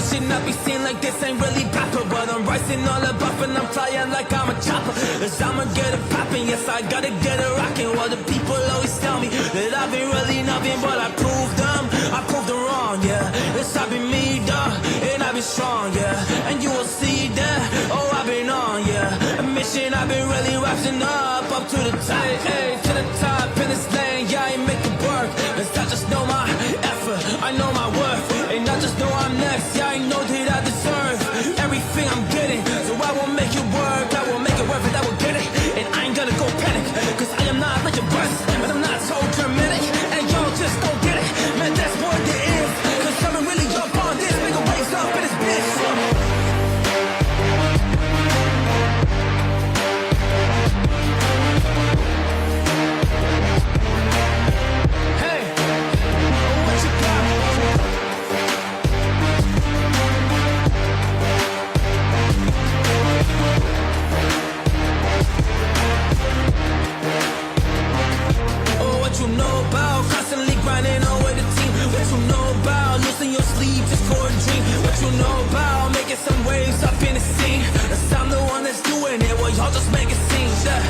this should not be seen like this ain't really proper. But I'm rising all above and I'm flying like I'm a chopper. Cause I'ma get it poppin', yes I gotta get it rockin'. While the people always tell me that I've been really nothing, but I proved them wrong, yeah. It's I've been me, duh, and I've been strong, yeah. And you will see that, oh I've been on, yeah. A mission I've been really rising up to the top, hey, to the top in this lane, yeah, I make it work. Cause I just know my effort, I know my worth, and I just know I'm next, yeah, I know that I deserve everything I'm getting. So I will make it work, I will make it worth it, I will get it, and I ain't gonna go panic. Cause I am not like your breast, but I'm not so dramatic, and y'all just don't get it, man, that's what it is. Cause I'm really jump on this, make a waves up in this bitch. You know about constantly grinding on with the team. What you know about losing your sleep just for a dream. What you know about making some waves up in the scene. Cause I'm the one that's doing it, well y'all just make it seem, yeah.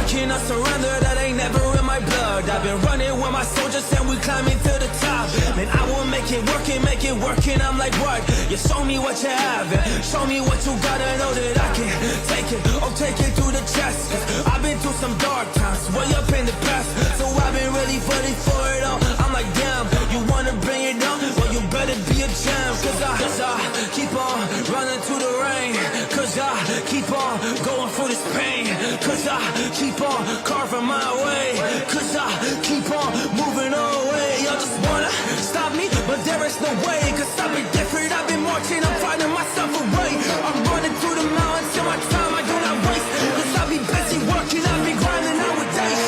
Cannot surrender, that ain't never in my blood. I've been running with my soldiers and we climbing to the top. Man, I will make it work, and I'm like, what? You show me what you have, show me what you gotta know that I can take it, oh take it to the chest. Cause I've been through some dark times, way up in the past. So I've been really fighting for it all. I'm like, damn, you wanna bring it down? Well, you better be a champ. Cause I keep on running through the rain. Cause I keep on going through this pain. Cause I keep on carving my way. Cause I keep on moving away. Y'all just wanna stop me, but there is no way. Cause I've been different, I've been marching, I'm fighting myself away. I'm running through the mountains in my time, I do not waste. Cause I be busy working, I be grinding nowadays.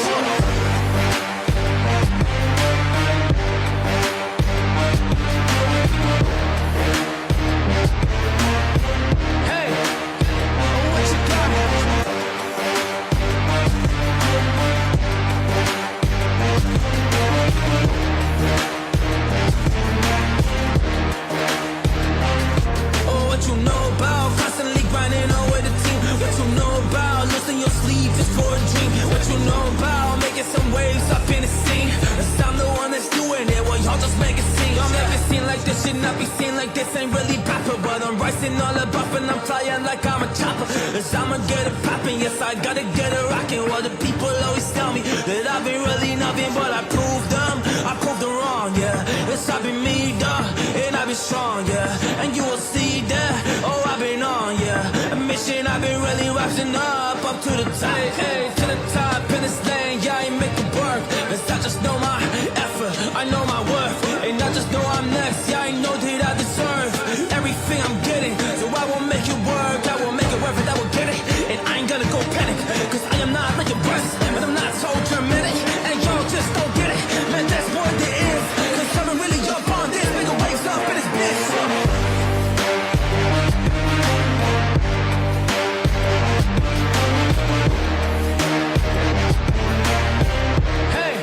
Some waves up in the scene. Cause I'm the one that's doing it, well y'all just make it seem. Y'all make it seem like this should not be seen like this ain't really proper. But I'm rising all above and I'm flying like I'm a chopper. Cause I'ma get it poppin', yes I gotta get it rockin'. While the people always tell me that I've been really nothing, but I proved them wrong, yeah. It's I've been me, duh, and I've been strong, yeah. And you will see that, oh I've been on, yeah. A mission I've been really rising up to the top, hey, to the top in this lane, yeah, I make it work. Cause I just know my effort, I know my worth, and I just know I'm next, yeah, I know that I deserve everything I'm getting. So I will make it work, I will make it worth it, I will get it, and I ain't gonna go panic. Cause I am not like your breast, but I'm not so dramatic, and y'all just don't get it, man, that's what it is. Cause I'ma really jump on this, make a waves up in this bitch. Hey,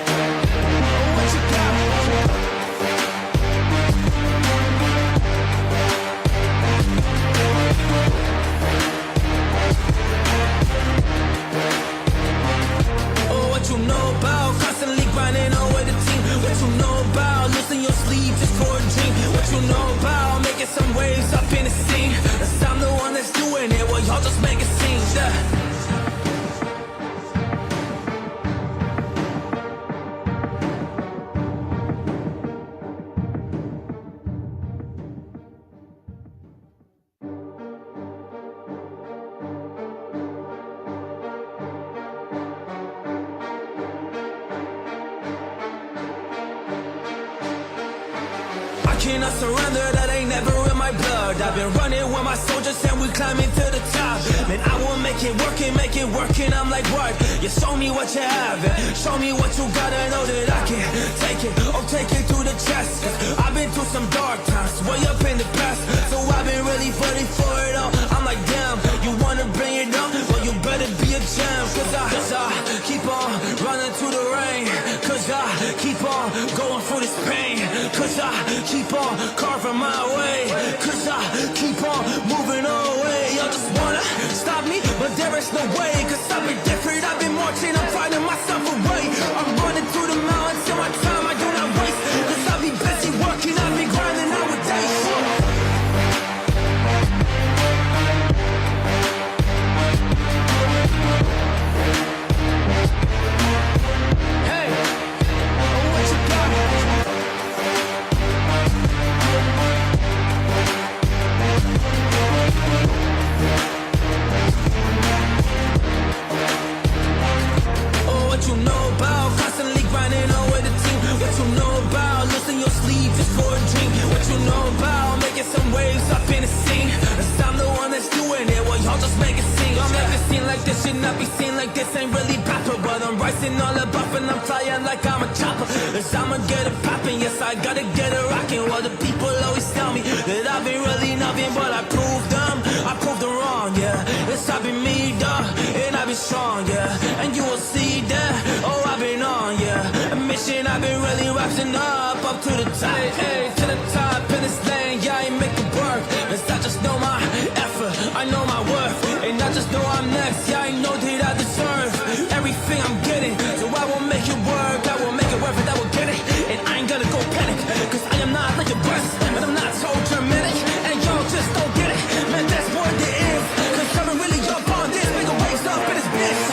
cannot surrender, that ain't never in my blood. I've been running with my soldiers and we climbing to the top. Man, I will make it work and I'm like, what? You show me what you have, and show me what you gotta know that I can take it, oh take it to the chest. Cause I've been through some dark times, way up in the past. So I've been really fighting for it all. I'm like, damn, you wanna bring it down? Well, you better be a gem. Cause I keep on running through the rain. Cause I keep on going through this pain. Cause I keep on carving my way. Cause I keep on moving away. Y'all just wanna stop me, but there is no way. Cause I've been different, I've been marching, I'm fighting myself away. I'm running through the mountains till my time I do not waste. Cause I'll be busy working, I'll be grinding nowadays. I'ma get it poppin', yes I gotta get it rockin'. Well the people always tell me that I've been really nothing, but I proved them wrong, yeah. It's I've been me, duh, and I've been strong, yeah. And you will see that, oh I've been on, yeah. A mission I've been really rising up to the top, hey, to the top in this lane, yeah I make it work. Cause I just know my effort, I know my worth, and I just know I'm next, yeah I know that I deserve everything I'm getting. So I will make it work, I will make it worth it, I will get it. And I ain't gonna go panic, cause I am not like a bus, and I'm not so dramatic. And y'all just don't get it, man that's what it is. Cause I'm really up on this, make a waste up in this bitch.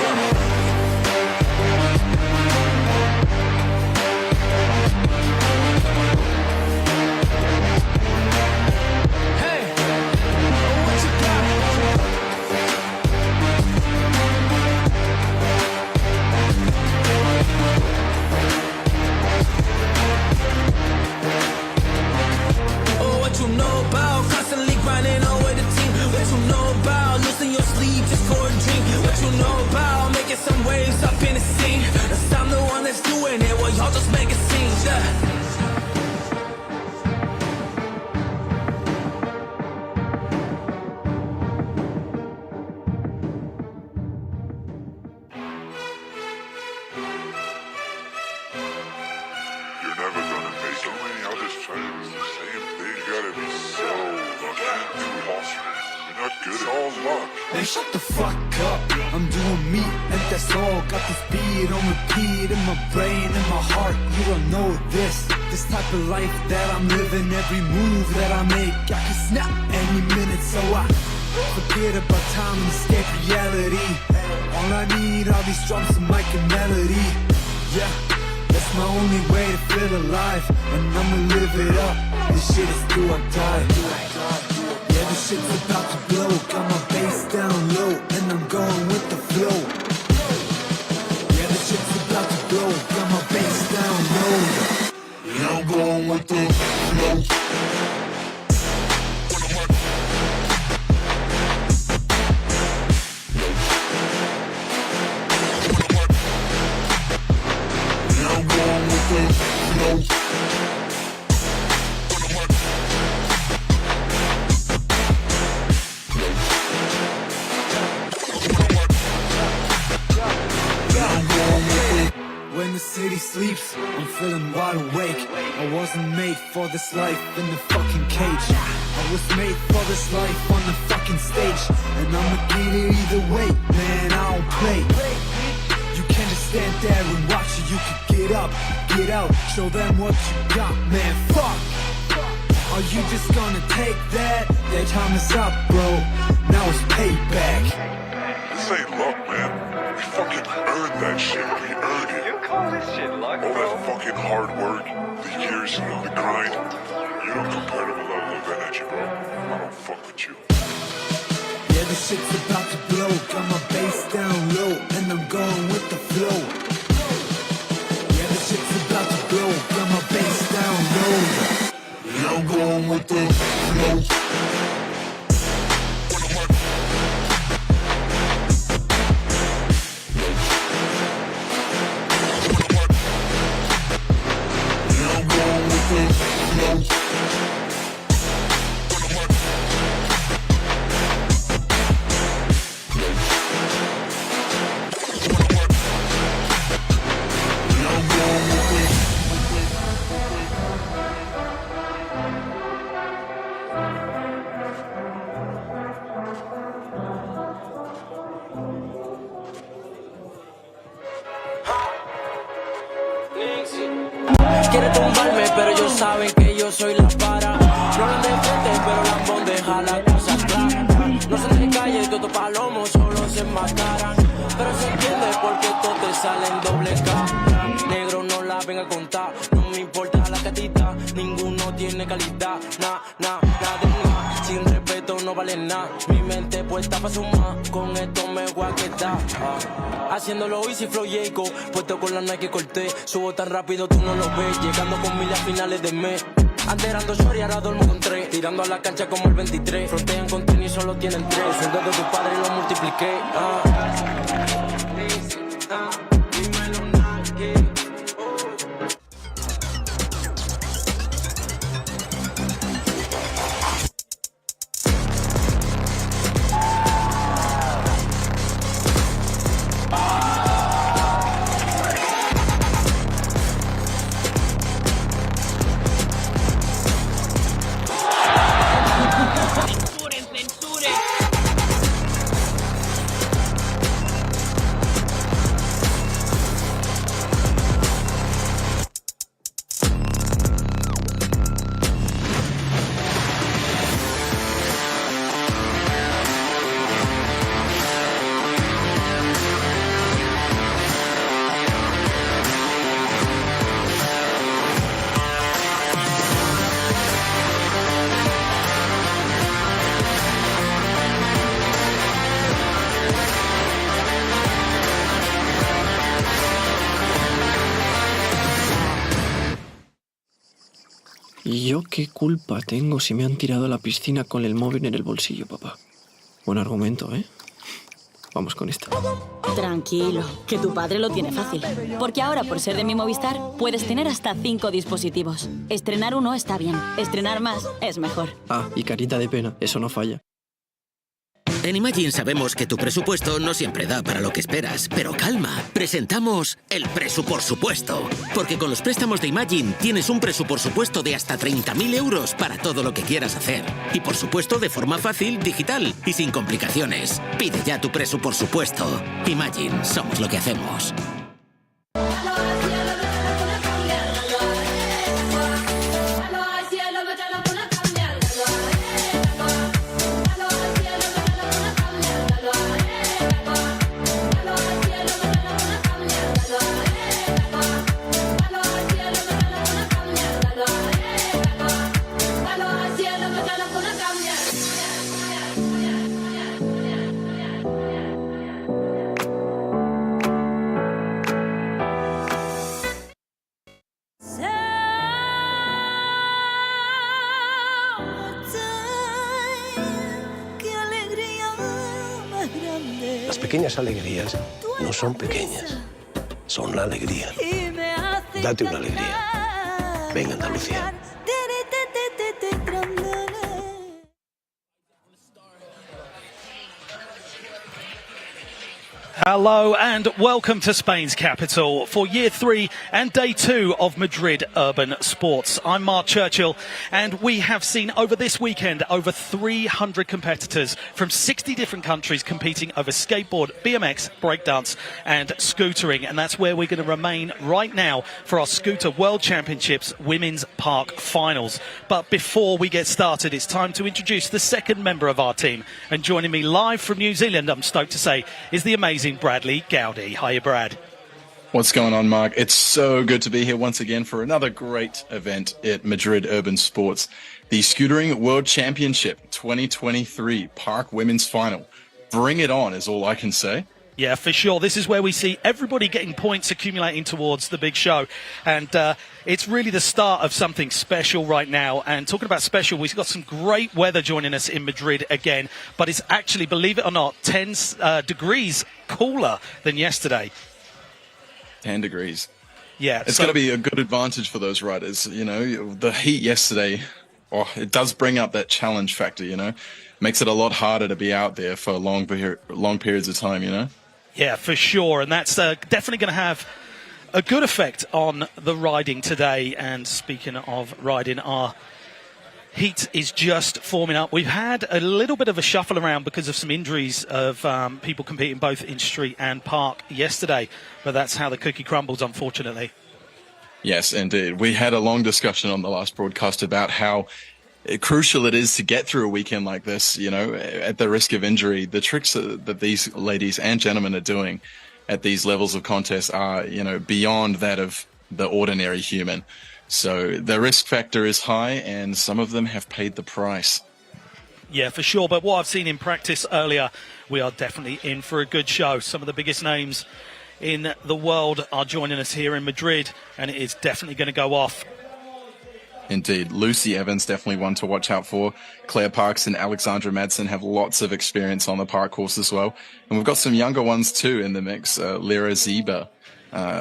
Some waves up in the scene. Cause I'm the one that's doing it. Well, y'all just make it seem, yeah. You're never gonna make so many others try to do the same thing. You gotta be so lucky. You're not good. It's all luck. Man, shut the fuck up. I'm doing me, and that's all. Got this beat on repeat in my brain and my heart. You don't know this. This type of life that I'm living, every move that I make, I can snap any minute. So I forget about time and escape reality. All I need are these drums and mic and melody. Yeah, that's my only way to feel alive, and I'ma live it up. This shit is do or die. Yeah, this shit's about to blow. Got my bass down low, and I'm going with the flow. Yeah, this shit's about to blow. Got my bass down low. Yeah, I'm going with the flow. Yeah, I'm going with the flow. When the city sleeps, I'm feeling wide awake. I wasn't made for this life in the fucking cage. I was made for this life on the fucking stage, and I'ma get it either way, man, I don't play. You can't just stand there and watch it, you can get up, get out, show them what you got, man, fuck. Are you just gonna take that? Their time is up, bro, now it's payback. This ain't luck, man. We fucking earned that shit. We earned it. You call this shit luck, All bro? that fucking hard work, the years, the grind. You don't compare to the level of energy, bro. I don't fuck with you. Yeah, this shit's about to blow. Got my bass down low, and I'm going with the flow. Yeah, this shit's about to blow. Got my bass down low. Yeah, I'm Quiere tumbarme, pero ellos saben que yo soy la para. No hablan de frente, pero la deja la cosa clara. No son de calle, todos palomos solo se mataran. Pero se entiende porque todos te salen doble cara. Negro no la venga a contar, no me importa la catita. Ninguno tiene calidad, nada de nada. Sin respeto no vale nada. Mi mente puesta pa' sumar, con esto me voy a quedar. Haciéndolo easy flow Jacob, puesto con la Nike corté. Subo tan rápido tú no lo ves, llegando con miles a finales de mes. Antes eran 2 horas y ahora duermo con 3. Tirando a la cancha como el 23. Frontean con tenis, solo tienen 3. El dedo de tu padre lo multipliqué. Dímelo, Nike. ¿Y yo qué culpa tengo si me han tirado a la piscina con el móvil en el bolsillo, papá? Buen argumento, ¿eh? Vamos con esta. Tranquilo, que tu padre lo tiene fácil. Porque ahora, por ser de mi Movistar, puedes tener hasta 5 dispositivos. Estrenar uno está bien, estrenar más es mejor. Ah, y carita de pena, eso no falla. En Imagine sabemos que tu presupuesto no siempre da para lo que esperas, pero calma, presentamos el presupuesto. Porque con los préstamos de Imagine tienes un presupuesto de hasta 30.000 euros para todo lo que quieras hacer. Y por supuesto de forma fácil, digital y sin complicaciones. Pide ya tu presupuesto. Imagine, somos lo que hacemos. Las pequeñas alegrías no son pequeñas, son la alegría. Date una alegría. Venga, Andalucía. Hello and welcome to Spain's capital for Year 3 and Day 2 of Madrid Urban Sports. I'm Mark Churchill and we have seen over this weekend over 300 competitors from 60 different countries competing over skateboard, BMX, breakdance and scootering, and that's where we're going to remain right now for our Scooter World Championships Women's Park Finals. But before we get started, it's time to introduce the second member of our team, and joining me live from New Zealand, I'm stoked to say, is the amazing Bradley Gowdy. Hiya, Brad. What's going on, Mark? It's so good to be here once again for another great event at Madrid Urban Sports. The Scootering World Championship 2023 Park Women's Final. Bring it on is all I can say. Yeah, for sure. This is where we see everybody getting points accumulating towards the big show. And it's really the start of something special right now. And talking about special, we've got some great weather joining us in Madrid again. But it's actually, believe it or not, 10 degrees cooler than yesterday. 10 degrees. Yeah. It's going to be a good advantage for those riders. You know, the heat yesterday, it does bring up that challenge factor, you know. Makes it a lot harder to be out there for long periods of time, you know. Yeah, for sure. And that's definitely going to have a good effect on the riding today. And speaking of riding, our heat is just forming up. We've had a little bit of a shuffle around because of some injuries of people competing both in street and park yesterday. But that's how the cookie crumbles, unfortunately. Yes, indeed. We had a long discussion on the last broadcast about how crucial it is to get through a weekend like this, you know, at the risk of injury. The tricks that these ladies and gentlemen are doing at these levels of contest are, you know, beyond that of the ordinary human. So the risk factor is high, and some of them have paid the price. Yeah, for sure. But what I've seen in practice earlier, we are definitely in for a good show. Some of the biggest names in the world are joining us here in Madrid, and it is definitely going to go off. Indeed. Lucy Evans, definitely one to watch out for. Claire Parks and Alexandra Madsen have lots of experience on the park course as well. And we've got some younger ones too in the mix. Lira Zieba,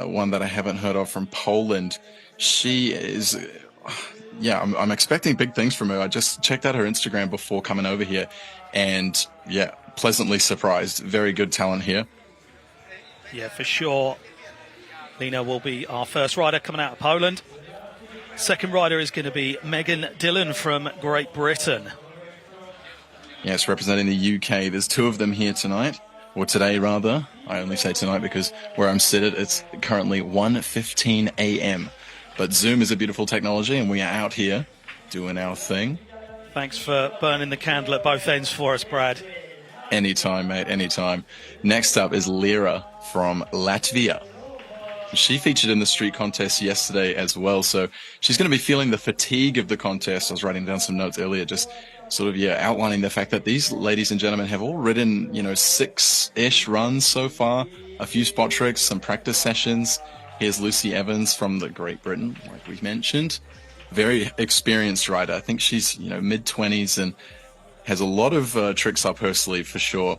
one that I haven't heard of from Poland. She is, yeah, I'm expecting big things from her. I just checked out her Instagram before coming over here, and yeah, pleasantly surprised. Very good talent here. Yeah, for sure. Lena will be our first rider coming out of Poland. Second rider is going to be Megan Dillon from Great Britain. Yes, representing the UK. There's two of them here tonight, or today rather. I only say tonight because where I'm seated, it's currently 1:15 a.m. But Zoom is a beautiful technology, and we are out here doing our thing. Thanks for burning the candle at both ends for us, Brad. Anytime, mate, anytime. Next up is Lira from Latvia. She featured in the street contest yesterday as well, so she's going to be feeling the fatigue of the contest. I was writing down some notes earlier, just sort of, yeah, outlining the fact that these ladies and gentlemen have all ridden, you know, 6-ish runs so far, a few spot tricks, some practice sessions. Here's Lucy Evans from the Great Britain, like we mentioned. Very experienced rider. I think she's, you know, mid-20s and has a lot of tricks up her sleeve for sure.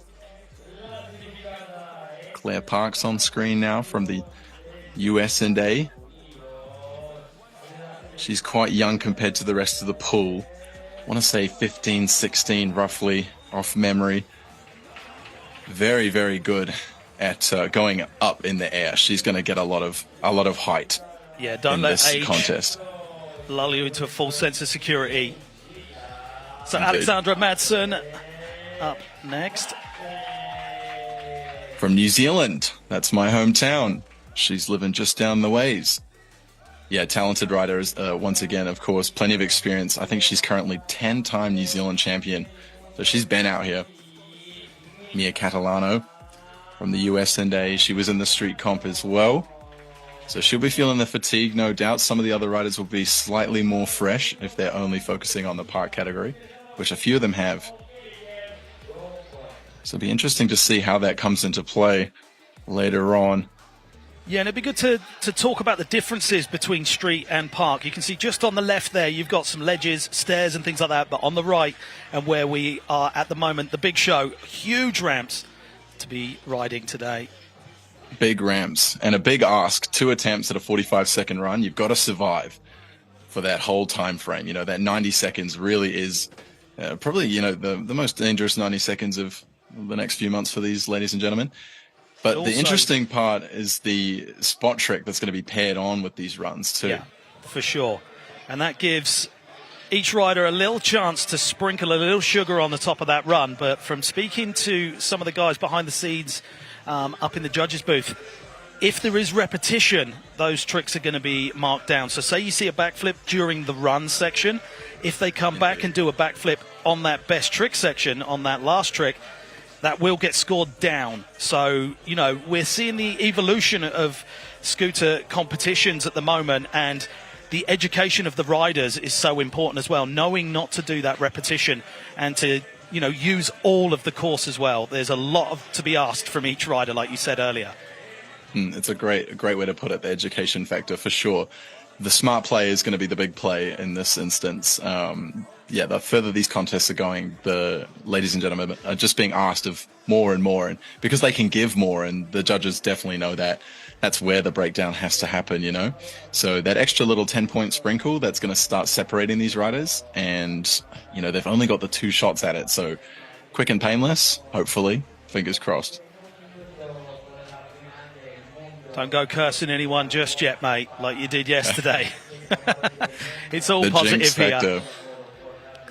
Claire Parks on screen now from the US&A. She's quite young compared to the rest of the pool. I want to say 15, 16 roughly off memory. Very, very good at going up in the air. She's going to get a lot of height. Yeah, don't let age contest lull you into a false sense of security. So indeed. Alexandra Madsen up next. From New Zealand. That's my hometown. She's living just down the ways. Yeah, talented rider is, once again, of course, plenty of experience. I think she's currently 10-time New Zealand champion. So she's been out here. Mia Catalano from the US&A. She was in the street comp as well. So she'll be feeling the fatigue, no doubt. Some of the other riders will be slightly more fresh if they're only focusing on the park category, which a few of them have. So it'll be interesting to see how that comes into play later on. Yeah, and it'd be good to talk about the differences between street and park. You can see just on the left there, you've got some ledges, stairs and things like that. But on the right, and where we are at the moment, the big show, huge ramps to be riding today. Big ramps and a big ask. 2 attempts at a 45-second run. You've got to survive for that whole time frame. You know, that 90 seconds really is probably, you know, the most dangerous 90 seconds of the next few months for these ladies and gentlemen. But also, the interesting part is the spot trick that's going to be paired on with these runs too. Yeah, for sure. And that gives each rider a little chance to sprinkle a little sugar on the top of that run. But from speaking to some of the guys behind the scenes up in the judges booth, if there is repetition, those tricks are going to be marked down. So say you see a backflip during the run section, if they come back and do a backflip on that best trick section, on that last trick, that will get scored down. So, you know, we're seeing the evolution of scooter competitions at the moment, and the education of the riders is so important as well, knowing not to do that repetition and to, you know, use all of the course as well. There's a lot to be asked from each rider, like you said earlier. It's a great way to put it, the education factor for sure. The smart play is going to be the big play in this instance. Yeah, the further these contests are going, the ladies and gentlemen are just being asked of more and more, and because they can give more, and the judges definitely know that, that's where the breakdown has to happen, you know. So that extra little 10-point sprinkle, that's going to start separating these riders, and, you know, they've only got the 2 shots at it, so quick and painless, hopefully, fingers crossed. Don't go cursing anyone just yet, mate, like you did yesterday. It's all the positive here. Factor.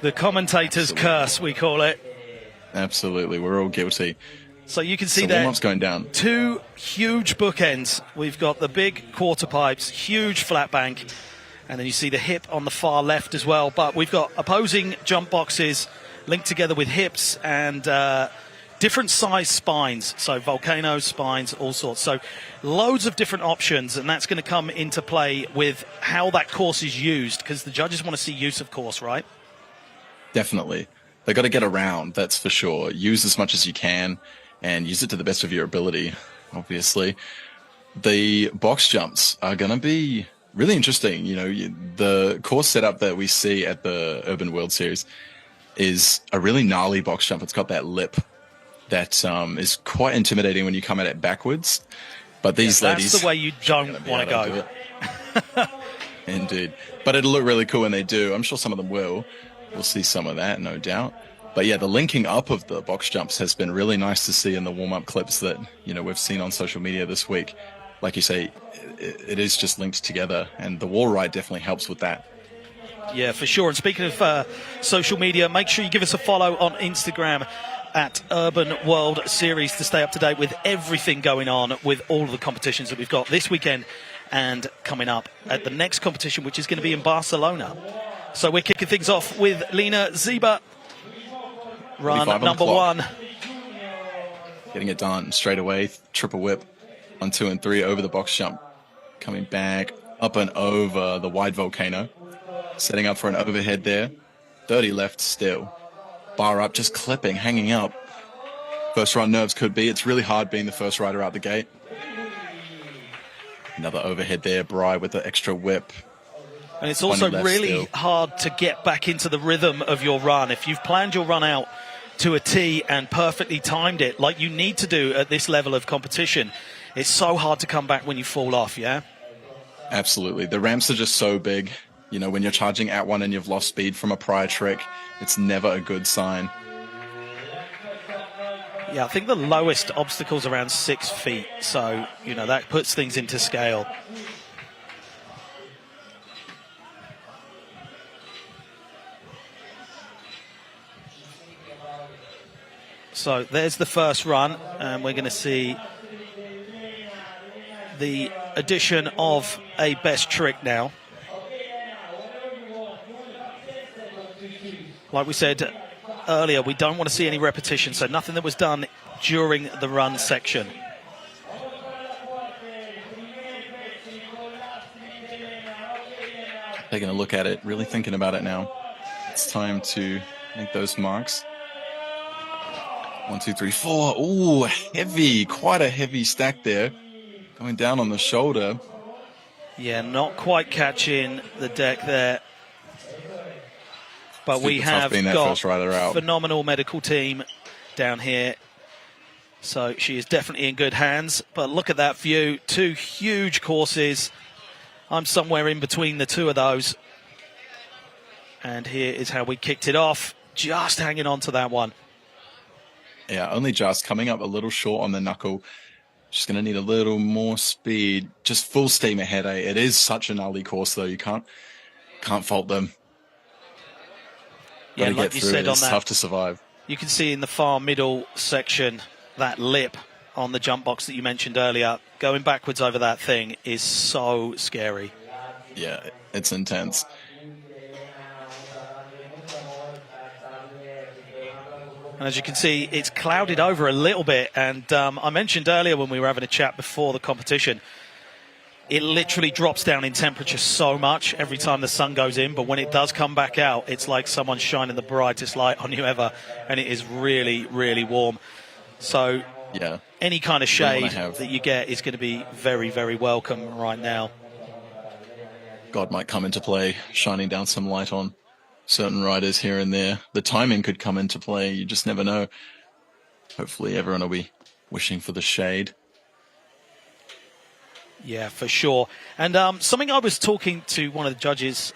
The commentator's curse, we call it. Absolutely, we're all guilty. So you can see so there, warm-up's going down. 2 huge bookends. We've got the big quarter pipes, huge flat bank, and then you see the hip on the far left as well. But we've got opposing jump boxes linked together with hips and different size spines. So volcano spines, all sorts. So loads of different options, and that's going to come into play with how that course is used, because the judges want to see use of course, right? Definitely. They've got to get around, that's for sure. Use as much as you can and use it to the best of your ability, obviously. The box jumps are going to be really interesting. You know, the course setup that we see at the Urban World Series is a really gnarly box jump. It's got that lip that is quite intimidating when you come at it backwards. But these ladies... That's the way you don't want to go. Indeed. But it'll look really cool when they do. I'm sure some of them will. We'll see some of that, no doubt. But yeah, the linking up of the box jumps has been really nice to see in the warm-up clips that, you know, we've seen on social media this week. Like you say, it is just linked together, and the wall ride definitely helps with that. Yeah, for sure. And speaking of social media, make sure you give us a follow on Instagram at Urban World Series to stay up to date with everything going on with all of the competitions that we've got this weekend and coming up at the next competition, which is going to be in Barcelona. So we're kicking things off with Lena Zieba. Run number 1. Getting it done straight away. Triple whip. 1, 2, and 3 over the box jump. Coming back up and over the wide volcano. Setting up for an overhead there. 30 left still. Bar up, just clipping, hanging up. First run nerves could be. It's really hard being the first rider out the gate. Another overhead there. Bry with the extra whip. And it's also really hard to get back into the rhythm of your run. If you've planned your run out to a T and perfectly timed it, like you need to do at this level of competition, it's so hard to come back when you fall off, yeah? Absolutely. The ramps are just so big. You know, when you're charging at one and you've lost speed from a prior trick, it's never a good sign. Yeah, I think the lowest obstacle's around 6 feet. So, you know, that puts things into scale. So there's the first run, and we're going to see the addition of a best trick now. Like we said earlier, we don't want to see any repetition, so nothing that was done during the run section. Taking a look at it, really thinking about it now. It's time to make those marks. 1, 2, 3, 4. Ooh, heavy, quite a heavy stack there. Going down on the shoulder. Yeah, not quite catching the deck there. But we have got a phenomenal medical team down here. So she is definitely in good hands. But look at that view. 2 huge courses. I'm somewhere in between the 2 of those. And here is how we kicked it off. Just hanging on to that one. Yeah, only just coming up a little short on the knuckle. Just going to need a little more speed. Just full steam ahead, eh? It is such a gnarly course, though. You can't fault them. Yeah, Gotta like get you through said it. It's on that, tough to survive. You can see in the far middle section, that lip on the jump box that you mentioned earlier. Going backwards over that thing is so scary. Yeah, it's intense. And as you can see, it's clouded over a little bit. And I mentioned earlier when we were having a chat before the competition, it literally drops down in temperature so much every time the sun goes in. But when it does come back out, it's like someone's shining the brightest light on you ever. And it is really, really warm. So yeah, any kind of shade that you get is going to be very, very welcome right now. God might come into play, shining down some light on certain riders here and there. The timing could come into play. You just never know. Hopefully everyone will be wishing for the shade. Yeah, for sure. And something I was talking to one of the judges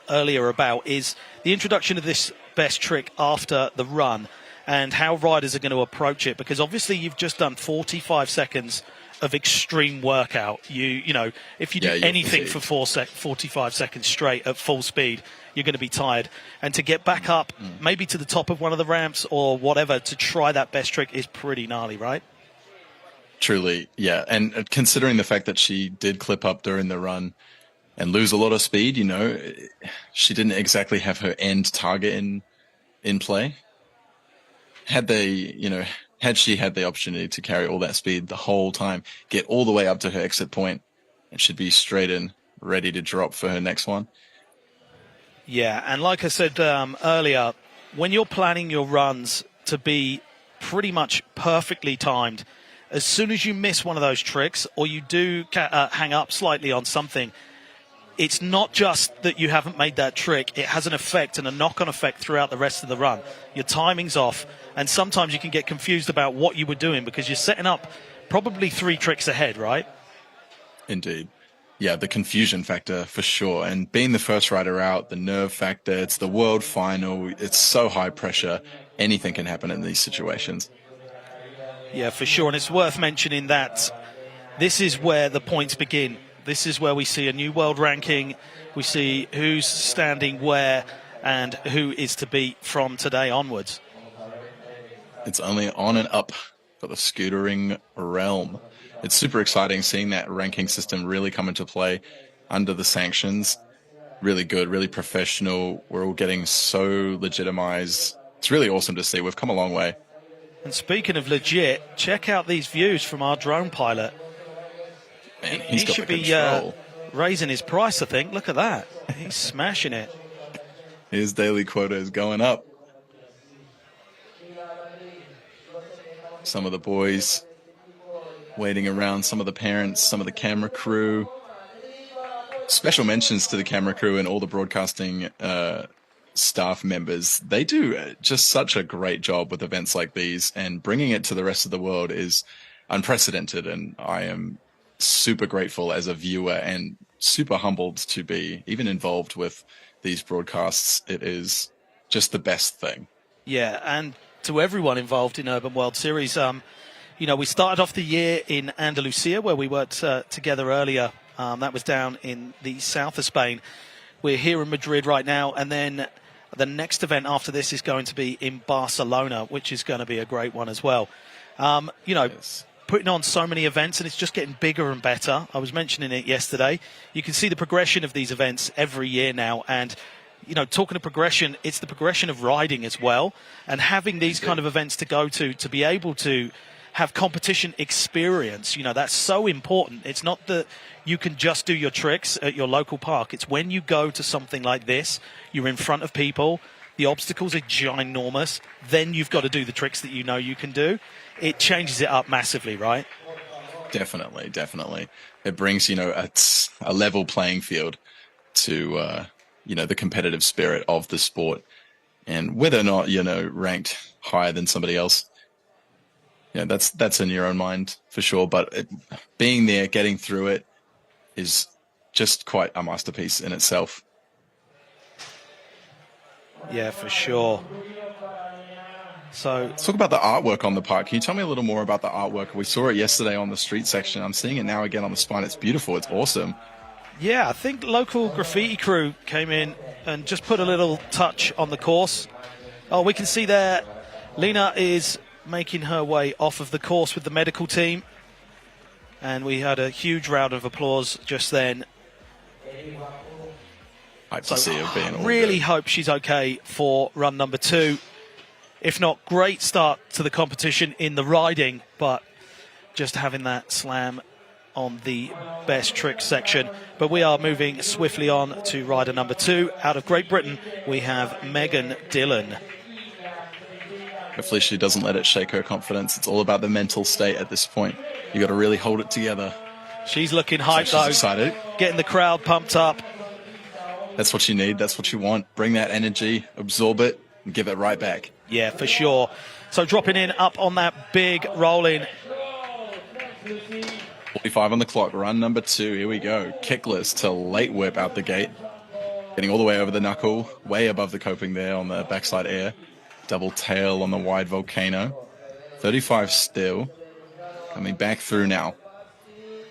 earlier about is the introduction of this best trick after the run and how riders are going to approach it. Because obviously you've just done 45 seconds of extreme workout. You know, if you do anything for 45 seconds straight at full speed, you're going to be tired. And to get back up, maybe to the top of one of the ramps or whatever, to try that best trick is pretty gnarly, right? Truly, yeah. And considering the fact that she did clip up during the run and lose a lot of speed, she didn't exactly have her end target in play. Had she had the opportunity to carry all that speed the whole time, get all the way up to her exit point, and she'd be straight in, ready to drop for her next one. Yeah, and like I said earlier, when you're planning your runs to be pretty much perfectly timed, as soon as you miss one of those tricks or you do hang up slightly on something, it's not just that you haven't made that trick. It has an effect and a knock-on effect throughout the rest of the run. Your timing's off, and sometimes you can get confused about what you were doing because you're setting up probably 3 tricks ahead, right? Indeed. Yeah, the confusion factor for sure. And being the first rider out, the nerve factor, it's the world final. It's so high pressure. Anything can happen in these situations. Yeah, for sure. And it's worth mentioning that this is where the points begin. This is where we see a new world ranking. We see who's standing where and who is to beat from today onwards. It's only on and up for the scootering realm. It's super exciting seeing that ranking system really come into play under the sanctions. Really good, really professional. We're all getting so legitimized. It's really awesome to see. We've come a long way. And speaking of legit, check out these views from our drone pilot. Man, he should be raising his price, I think. Look at that. He's smashing it. His daily quota is going up. Some of the boys waiting around, some of the parents, some of the camera crew. Special mentions to the camera crew and all the broadcasting staff members. They do just such a great job with events like these, and bringing it to the rest of the world is unprecedented, and I am super grateful as a viewer and super humbled to be even involved with these broadcasts. It is just the best thing. Yeah, and to everyone involved in Urban World Series, we started off the year in Andalusia, where we worked together earlier. That was down in the south of Spain. We're here in Madrid right now, and then the next event after this is going to be in Barcelona, which is going to be a great one as well. Yes. Putting on so many events, and it's just getting bigger and better. I was mentioning it yesterday. You can see the progression of these events every year now, and talking of progression, it's the progression of riding as well, and having these kind of events to go to be able to have competition experience, that's so important. It's not that you can just do your tricks at your local park. It's when you go to something like this, you're in front of people, the obstacles are ginormous, then you've got to do the tricks that you can do. It changes it up massively, right? Definitely. It brings, a level playing field to, the competitive spirit of the sport. And whether or not, ranked higher than somebody else, that's in your own mind for sure. But being there, getting through it is just quite a masterpiece in itself. Yeah, for sure. So let's talk about the artwork on the park. Can you tell me a little more about the artwork? We saw it yesterday on the street section. I'm seeing it now again on the spine. It's beautiful. It's awesome. Yeah, I think local graffiti crew came in and just put a little touch on the course. Oh, we can see there Lena is making her way off of the course with the medical team. And we had a huge round of applause just then. Hype to see her being all really good. Hope she's okay for run number 2. If not, great start to the competition in the riding, but just having that slam on the best trick section. But we are moving swiftly on to rider number 2. Out of Great Britain, we have Megan Dillon. Hopefully she doesn't let it shake her confidence. It's all about the mental state at this point. You got to really hold it together. She's looking hyped, so she's excited. Getting the crowd pumped up. That's what you need. That's what you want. Bring that energy, absorb it, and give it right back. Yeah, for sure. So dropping in up on that big rolling. 45 on the clock, run number 2. Here we go. Kickless to late whip out the gate. Getting all the way over the knuckle, way above the coping there on the backside air. Double tail on the wide volcano. 35 still. Coming back through now.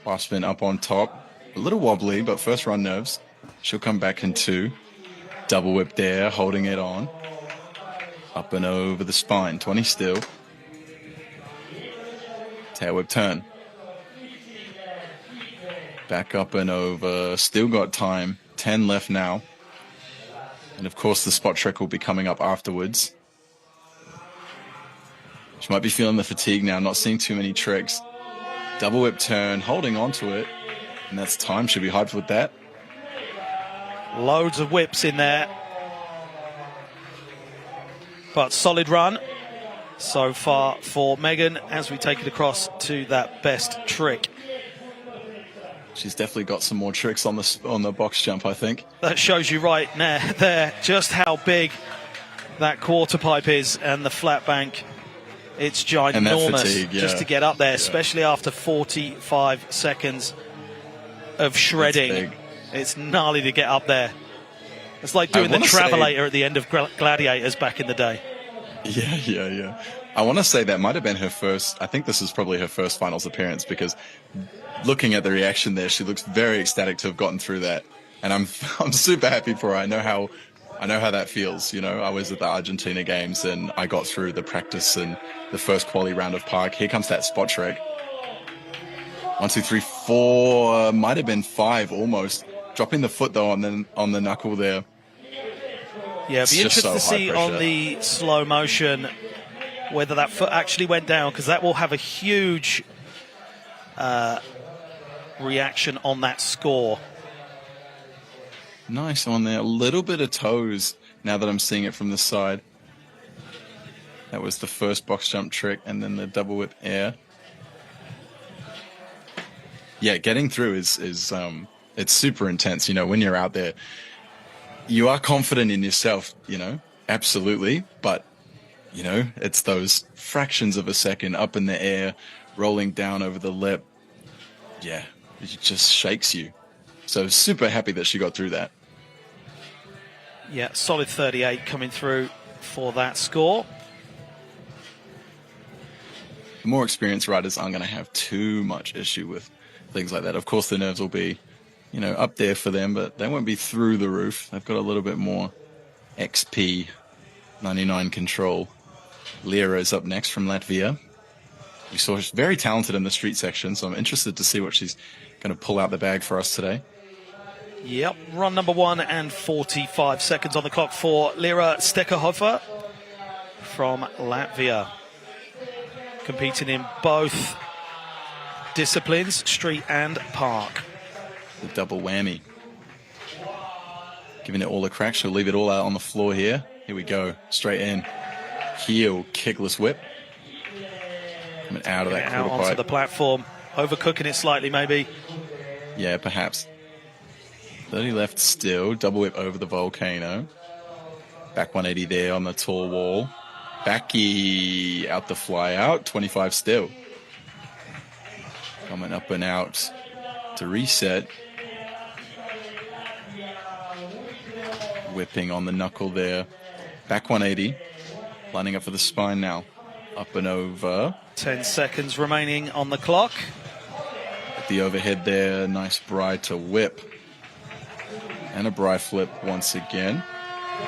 Last spin up on top. A little wobbly, but first run nerves. She'll come back in 2. Double whip there, holding it on. Up and over the spine, 20 still. Tail whip turn. Back up and over, still got time. 10 left now. And of course the spot trick will be coming up afterwards. She might be feeling the fatigue now, not seeing too many tricks. Double whip turn, holding on to it. And that's time, should be hyped with that. Loads of whips in there. But solid run so far for Megan as we take it across to that best trick. She's definitely got some more tricks on the box jump, I think. That shows you right there just how big that quarter pipe is, and the flat bank. It's ginormous fatigue, yeah. just to get up there, especially after 45 seconds of shredding. It's gnarly to get up there. It's like doing the travelator at the end of Gladiators back in the day. Yeah. I want to say that might have been her first, I think this is probably her first finals appearance, because looking at the reaction there, she looks very ecstatic to have gotten through that. And I'm super happy for her. I know how that feels. You know, I was at the Argentina games and I got through the practice and the first quali round of park. Here comes that spot trick. 1, 2, 3, 4, might have been 5 almost. Dropping the foot though on the knuckle there. Yeah, it'd be interesting to see on the slow motion whether that foot actually went down, because that will have a huge reaction on that score. Nice on there. A little bit of toes now that I'm seeing it from the side. That was the first box jump trick, and then the double whip air. Yeah, getting through is it's super intense. You know, when you're out there, you are confident in yourself, you know, absolutely. But, you know, it's those fractions of a second up in the air, rolling down over the lip. Yeah, it just shakes you. So super happy that she got through that. Yeah, solid 38 coming through for that score. The more experienced riders aren't going to have too much issue with things like that. Of course, the nerves will be, you know, up there for them, but they won't be through the roof. They've got a little bit more XP, 99 control. Lira is up next from Latvia. We saw she's very talented in the street section, so I'm interested to see what she's going to pull out the bag for us today. Yep, run number 1 and 45 seconds on the clock for Lira Steckerhofer from Latvia. Competing in both disciplines, street and park. The double whammy. Giving it all a crack. She'll leave it all out on the floor here. Here we go. Straight in. Heel, kickless whip. Coming out of that quarter out onto pipe. the platform. Overcooking it slightly, maybe. Yeah, perhaps. 30 left still. Double whip over the volcano. Back 180 there on the tall wall. Backy out the fly out. 25 still. Coming up and out to reset. Whipping on the knuckle there. Back 180. Lining up for the spine now. Up and over. 10 seconds remaining on the clock. At the overhead there. Nice bri to whip. And a bri flip once again.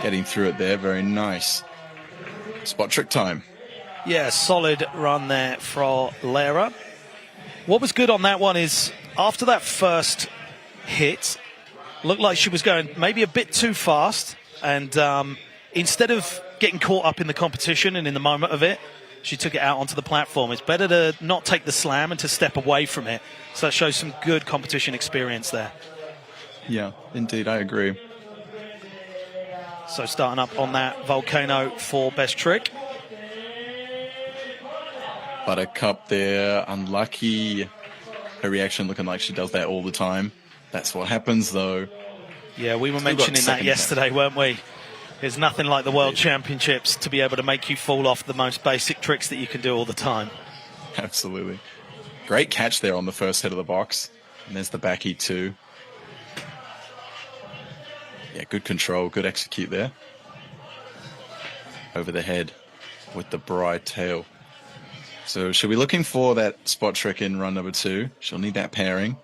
Getting through it there. Very nice. Spot trick time. Yeah, solid run there for Lira. What was good on that one is after that first hit, looked like she was going maybe a bit too fast, and instead of getting caught up in the competition and in the moment of it, she took it out onto the platform. It's better to not take the slam and to step away from it. So that shows some good competition experience there. Yeah, indeed, I agree. So starting up on that volcano for best trick. Buttercup there, unlucky. Her reaction looking like she does that all the time. That's what happens, though. Yeah, we were mentioning that yesterday, weren't we? There's nothing like the World Championships to be able to make you fall off the most basic tricks that you can do all the time. Absolutely. Great catch there on the first hit of the box. And there's the backy too. Yeah, good control, good execute there. Over the head with the bright tail. So she'll be looking for that spot trick in run number 2. She'll need that pairing,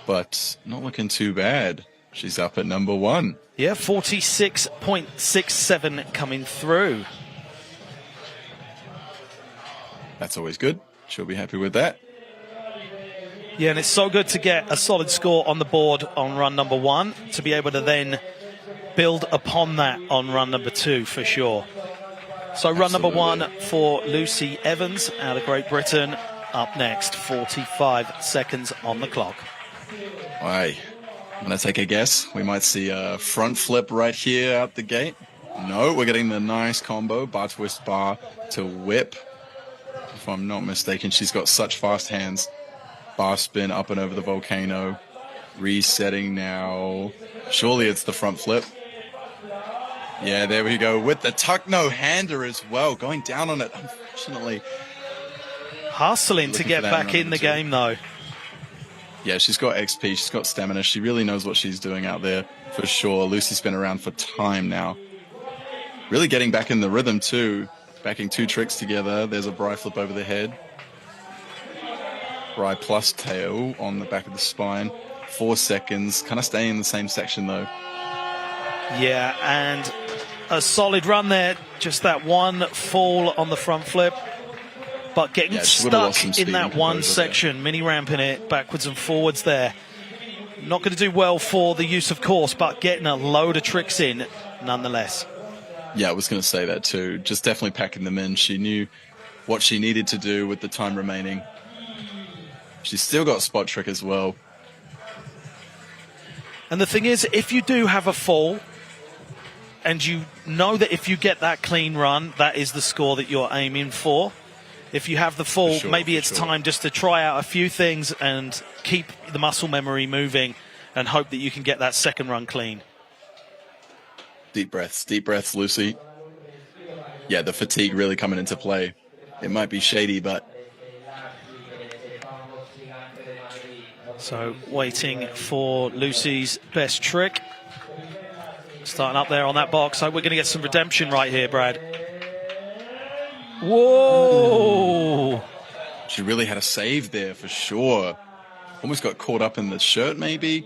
but not looking too bad. She's up at number 1. Yeah, 46.67 coming through. That's always good. She'll be happy with that. Yeah, and it's so good to get a solid score on the board on run number 1 to be able to then build upon that on run number 2 for sure. So run number 1 for Lucy Evans out of Great Britain. Up next, 45 seconds on the clock. Aye. I'm going to take a guess. We might see a front flip right here out the gate. No, we're getting the nice combo. Bar twist bar to whip. If I'm not mistaken, she's got such fast hands. Bar spin up and over the volcano. Resetting now. Surely it's the front flip. Yeah, there we go. With the tuck no-hander as well. Going down on it, unfortunately. Hustling to get back in the game, though. Yeah, she's got XP. She's got stamina. She really knows what she's doing out there, for sure. Lucy's been around for time now. Really getting back in the rhythm, too. Backing 2 tricks together. There's a Bri flip over the head. Bri plus tail on the back of the spine. 4 seconds. Kind of staying in the same section, though. Yeah, and a solid run there. Just that one fall on the front flip. But getting stuck in that one section, mini ramping it backwards and forwards there. Not going to do well for the use of course, but getting a load of tricks in nonetheless. Yeah, I was going to say that too. Just definitely packing them in. She knew what she needed to do with the time remaining. She's still got spot trick as well. And the thing is, if you do have a fall, and you know that if you get that clean run, that is the score that you're aiming for. If you have the fall, maybe it's time just to try out a few things and keep the muscle memory moving and hope that you can get that second run clean. Deep breaths, Lucy. Yeah, the fatigue really coming into play. It might be shady, but... So waiting for Lucy's best trick. Starting up there on that box. So we're going to get some redemption right here, Brad. Whoa! She really had a save there for sure. Almost got caught up in the shirt, maybe.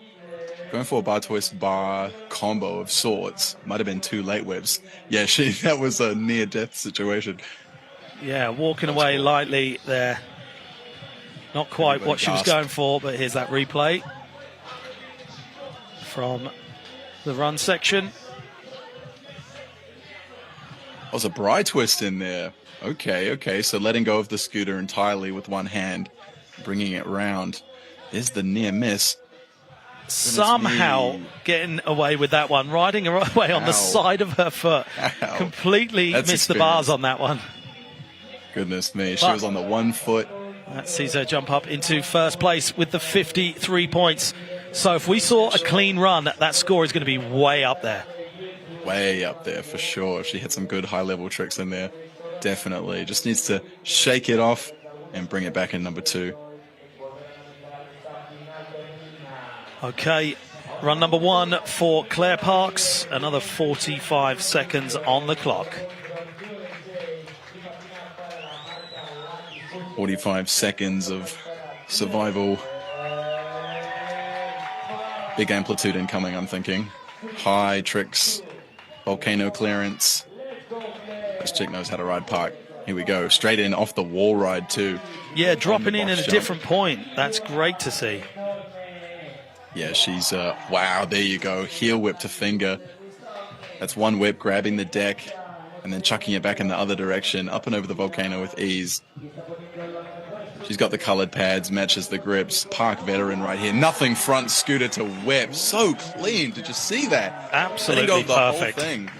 Going for a bar twist bar combo of sorts. Might have been 2 late whips. Yeah, that was a near-death situation. Yeah, walking away lightly there. Not quite what she was going for, but here's that replay from the run section. Oh, there's a Bri twist in there. Okay, so letting go of the scooter entirely with one hand, bringing it round. There's the near miss. Somehow getting away with that one, riding her away on the side of her foot. Completely missed the bars on that one. Goodness me, she was on the 1 foot. That sees her jump up into first place with the 53 points. So if we saw a clean run, that score is going to be way up there. Way up there for sure. She had some good high-level tricks in there. Definitely. Just needs to shake it off and bring it back in number 2. Okay, run number 1 for Claire Parks. Another 45 seconds on the clock. 45 seconds of survival. Big amplitude incoming, I'm thinking. High tricks, volcano clearance. This chick knows how to ride park. Here we go, straight in off the wall ride too. Yeah, dropping in at a different point. That's great to see. Yeah, she's, wow, there you go. Heel whip to finger. That's one whip, grabbing the deck, and then chucking it back in the other direction, up and over the volcano with ease. She's got the colored pads, matches the grips. Park veteran right here. Nothing front scooter to whip. So clean. Did you see that? Absolutely perfect. Whole thing.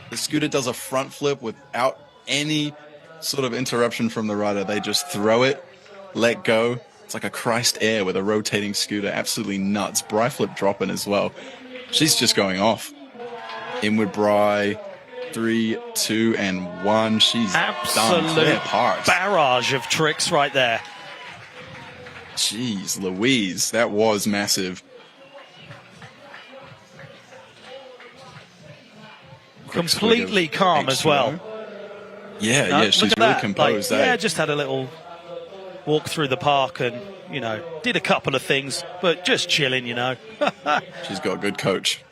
The scooter does a front flip without any sort of interruption from the rider. They just throw it, let go. It's like a Christ Air with a rotating scooter. Absolutely nuts. Bri flip dropping as well. She's just going off. Inward Bri. 3, 2, and 1. She's done. Claire Parks. Barrage of tricks right there. Jeez Louise, that was massive. Completely calm as well. Yeah, she's really composed. Yeah, just had a little walk through the park and, did a couple of things, but just chilling, She's got a good coach.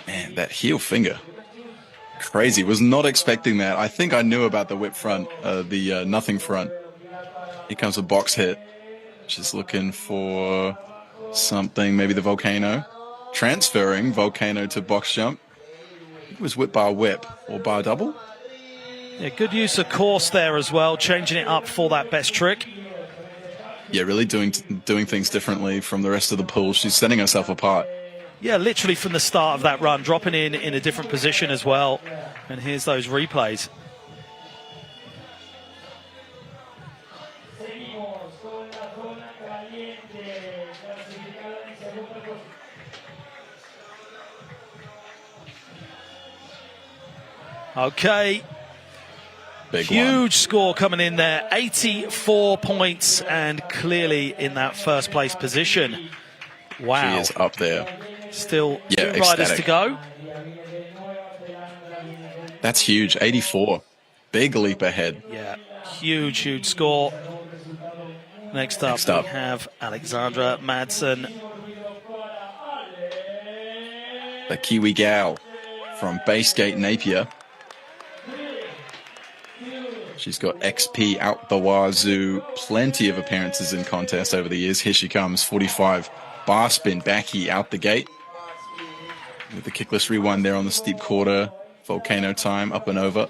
Man, that heel finger. Crazy. Was not expecting that. I think I knew about the whip front, the nothing front. Here comes a box hit. She's looking for something, maybe the volcano. Transferring volcano to box jump. It was whip bar whip or bar double. Yeah, good use of course there as well, changing it up for that best trick. Yeah, really doing things differently from the rest of the pool. She's setting herself apart. Yeah, literally from the start of that run, dropping in a different position as well. And here's those replays. Okay. Big Huge one. score coming in there. 84 points and clearly in that first place position. Wow. She is up there. Still Yeah, two riders ecstatic. to go. That's huge. 84. Big leap ahead. Yeah, huge score. Next up, we have Alexandra Madsen. The Kiwi gal from Basegate Napier. She's got XP out the wazoo. Plenty of appearances in contests over the years. Here she comes, 45. Bar spin, backy out the gate. With the kickless rewind there on the steep quarter. Volcano time, up and over.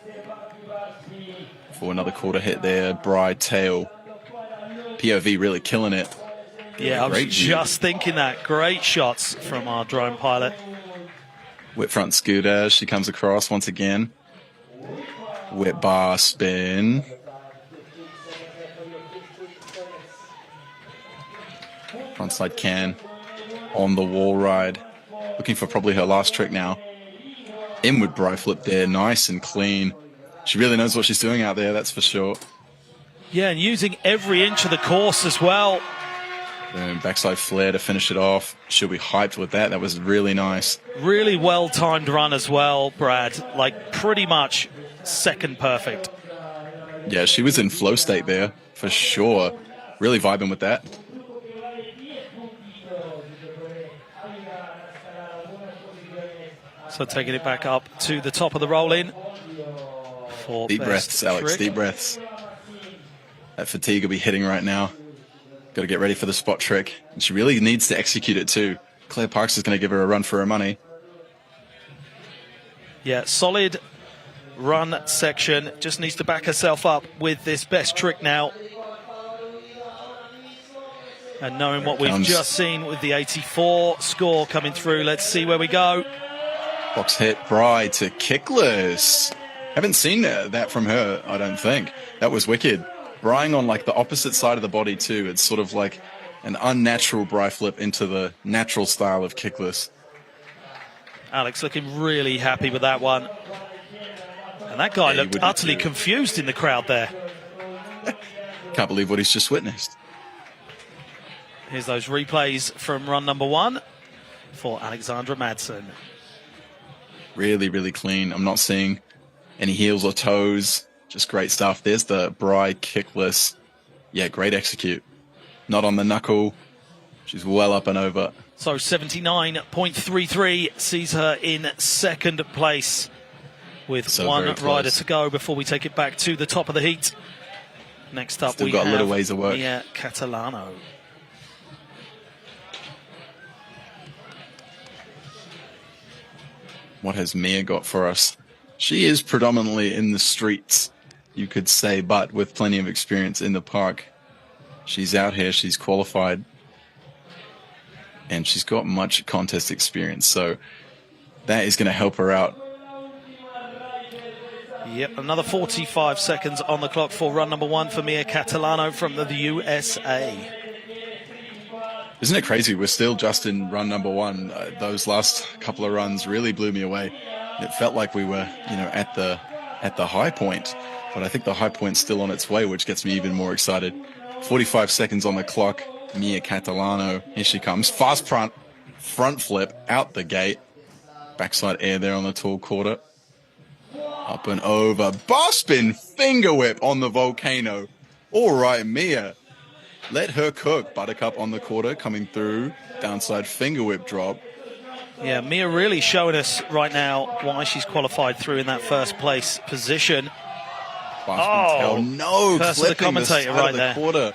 For another quarter hit there. Bride tail. POV really killing it. Yeah, I was just thinking that. Great shots from our drone pilot. Whip front scooter. She comes across once again. Whip bar spin. Frontside can. On the wall ride. Looking for probably her last trick now. Inward bri flip there. Nice and clean. She really knows what she's doing out there, that's for sure. Yeah, and using every inch of the course as well. Boom, backside flare to finish it off. She'll be hyped with that. That was really nice. Really well-timed run as well, Brad. Like, pretty much second perfect. Yeah, she was in flow state there, for sure. Really vibing with that. So taking it back up to the top of the roll-in. For Deep best breaths, Alex, trick. deep breaths. That fatigue will be hitting right now. Got to get ready for the spot trick. And she really needs to execute it too. Claire Parks is going to give her a run for her money. Yeah, solid run section. Just needs to back herself up with this best trick now. And knowing what we've just seen with the 84 score coming through, let's see where we go. Box hit, Bride to kickless. Haven't seen that from her, I don't think. That was wicked. Brying on like the opposite side of the body too. It's sort of like an unnatural bri flip into the natural style of kickless. Alex looking really happy with that one. And that guy looked utterly confused in the crowd there. Can't believe what he's just witnessed. Here's those replays from run number one for Alexandra Madsen. Really, really clean. I'm not seeing any heels or toes. Just great stuff. There's the Bride kickless. Yeah, great execute. Not on the knuckle. She's well up and over. So 79.33 sees her in second place with So one very rider close. to go before we take it back to the top of the heat. Next up, Still we got a have little ways of work. Mia Catalano. What has Mia got for us? She is predominantly in the streets, you could say, but with plenty of experience in the park. She's out here, she's qualified, and she's got much contest experience, so that is going to help her out. Yep, another 45 seconds on the clock for run number one for Mia Catalano from the USA. Isn't it crazy? We're still just in run number one. Those last couple of runs really blew me away. It felt like we were, at the high point, but I think the high point's still on its way, which gets me even more excited. 45 seconds on the clock. Mia Catalano, here she comes. Fast front flip out the gate. Backside air there on the tall quarter. Up and over. Bar spin finger whip on the volcano. All right, Mia. Let her cook. Buttercup on the quarter, coming through. Downside finger whip drop. Yeah, Mia really showing us right now why she's qualified through in that first place position. No, curse of the commentator right there. Quarter.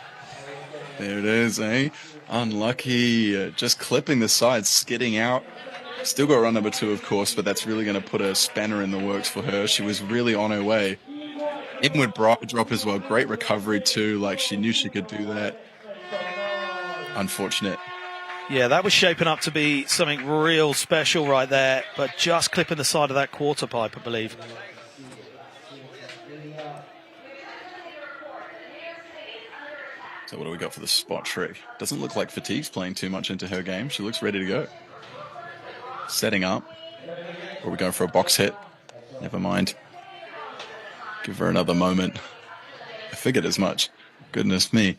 There it is, eh? Unlucky. Just clipping the side, skidding out. Still got run number 2, of course, but that's really going to put a spanner in the works for her. She was really on her way. Inward drop as well. Great recovery too. Like, she knew she could do that. Unfortunate. Yeah, that was shaping up to be something real special right there, but just clipping the side of that quarter pipe, I believe. So what do we got for the spot trick? Doesn't look like fatigue's playing too much into her game. She looks ready to go. Setting up. Or are we going for a box hit? Never mind. Give her another moment. I figured as much. Goodness me.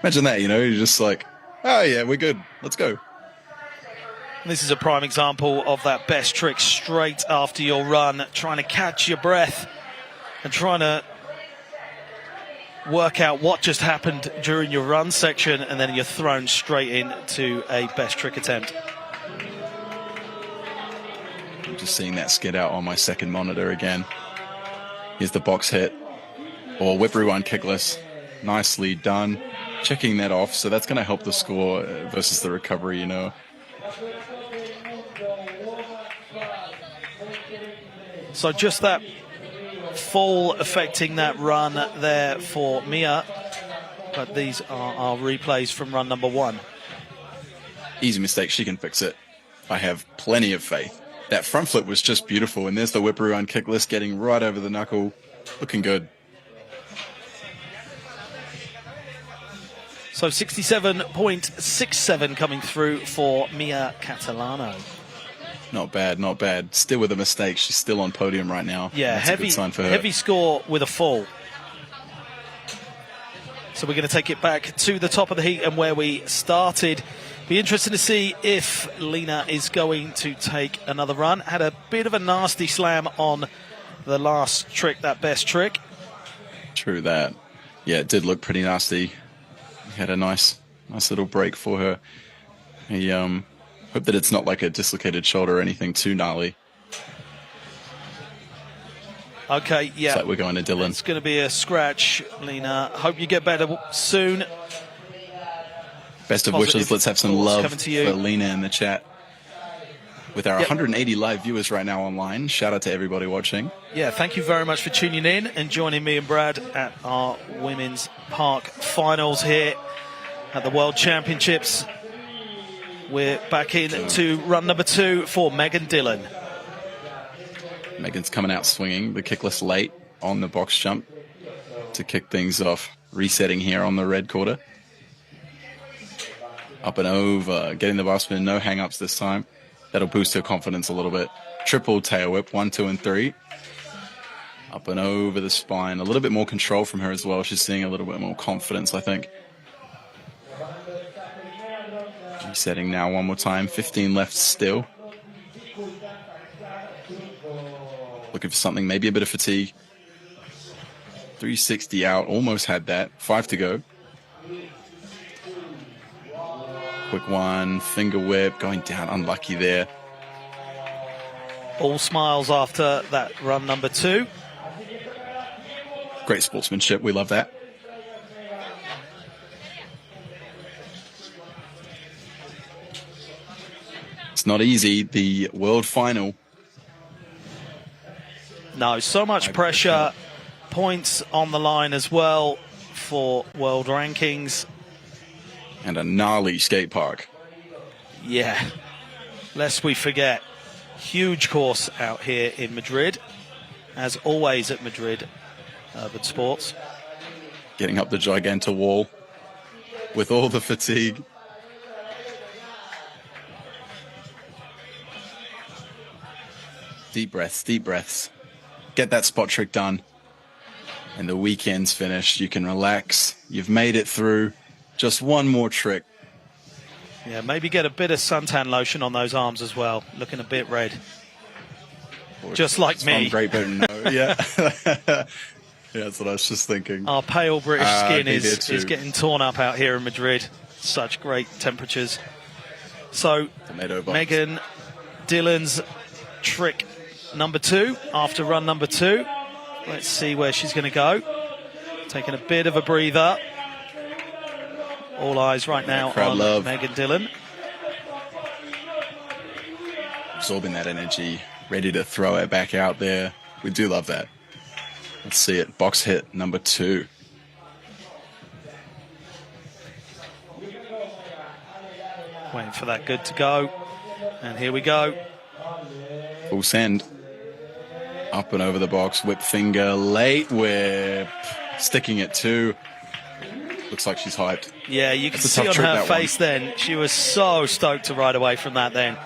Imagine that, you know, you're just like, oh yeah, we're good. Let's go. This is a prime example of that best trick straight after your run, trying to catch your breath and trying to work out what just happened during your run section, and then you're thrown straight into a best trick attempt. I'm just seeing that skid out on my second monitor again. Here's the box hit. Or whip rewind kickless. Nicely done. Checking that off, so that's going to help the score versus the recovery, you know. So just that fall affecting that run there for Mia, but these are our replays from run number 1. Easy mistake, she can fix it. I have plenty of faith. That front flip was just beautiful, and there's the whip rewind kickless getting right over the knuckle. Looking good. So 67.67 coming through for Mia Catalano. Not bad, not bad. Still with a mistake. She's still on podium right now. Yeah, that's a good sign for her. Heavy score with a fall. So we're going to take it back to the top of the heat and where we started. Be interesting to see if Lena is going to take another run. Had a bit of a nasty slam on the last trick, that best trick. True that. Yeah, it did look pretty nasty. Had a nice little break for her. I hope that it's not like a dislocated shoulder or anything too gnarly. Okay, yeah. Looks like we're going to Dylan. It's going to be a scratch, Lena. Hope you get better soon. Best of wishes. Let's have some love for you. Lena in the chat. With our 180 live viewers right now online, shout out to everybody watching. Yeah, thank you very much for tuning in and joining me and Brad at our Women's Park Finals here at the World Championships. We're back into run number 2 for Megan Dillon. Megan's coming out swinging, the kickless late on the box jump to kick things off. Resetting here on the red quarter. Up and over, getting the bar spin, no hang-ups this time. That'll boost her confidence a little bit. Triple tail whip, 1, 2, and 3. Up and over the spine. A little bit more control from her as well. She's seeing a little bit more confidence, I think. Resetting now one more time. 15 left still. Looking for something, maybe a bit of fatigue. 360 out, almost had that. 5 to go. Quick one, finger whip, going down, unlucky there. All smiles after that run number 2. Great sportsmanship, we love that. It's not easy, the world final. No, so much pressure. Points on the line as well for world rankings. And a gnarly skate park. Yeah, lest we forget, huge course out here in Madrid, as always at Madrid Urban Sports. Getting up the Giganta wall with all the fatigue. Deep breaths, deep breaths. Get that spot trick done. And the weekend's finished. You can relax. You've made it through. Just one more trick. Yeah, maybe get a bit of suntan lotion on those arms as well. Looking a bit red. Just like me. Great, but no. Yeah. Yeah, that's what I was just thinking. Our pale British skin be there is too. getting torn up out here in Madrid. Such great temperatures. So, Tomato box. Megan Dillon's trick number 2 after run number 2. Let's see where she's going to go. Taking a bit of a breather. All eyes right now crowd on love. Megan Dillon. Absorbing that energy, ready to throw it back out there. We do love that. Let's see it. Box hit number 2. Waiting for that good to go. And here we go. Full send. Up and over the box. Whip finger. Late whip. Sticking it too. Looks like she's hyped. Yeah, you can That's a see tough on trick, her that face then. She was so stoked to ride away from that then.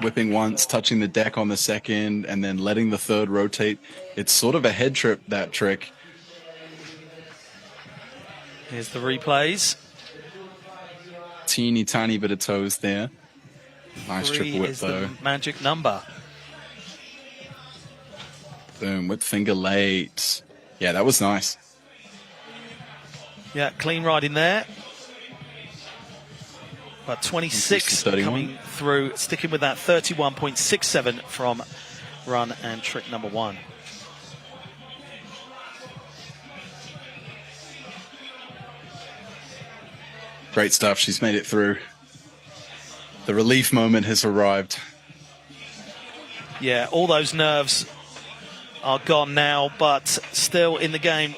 Whipping once, touching the deck on the second, and then letting the third rotate. It's sort of a head trip, that trick. Here's the replays. Teeny tiny bit of toes there. Nice 3 triple whip is though. the magic number. Boom, whip finger late. Yeah, that was nice. Yeah, clean riding there. But 26 31. coming through, sticking with that 31.67 from run and trick number 1. Great stuff. She's made it through. The relief moment has arrived. Yeah, all those nerves are gone now, but still in the game.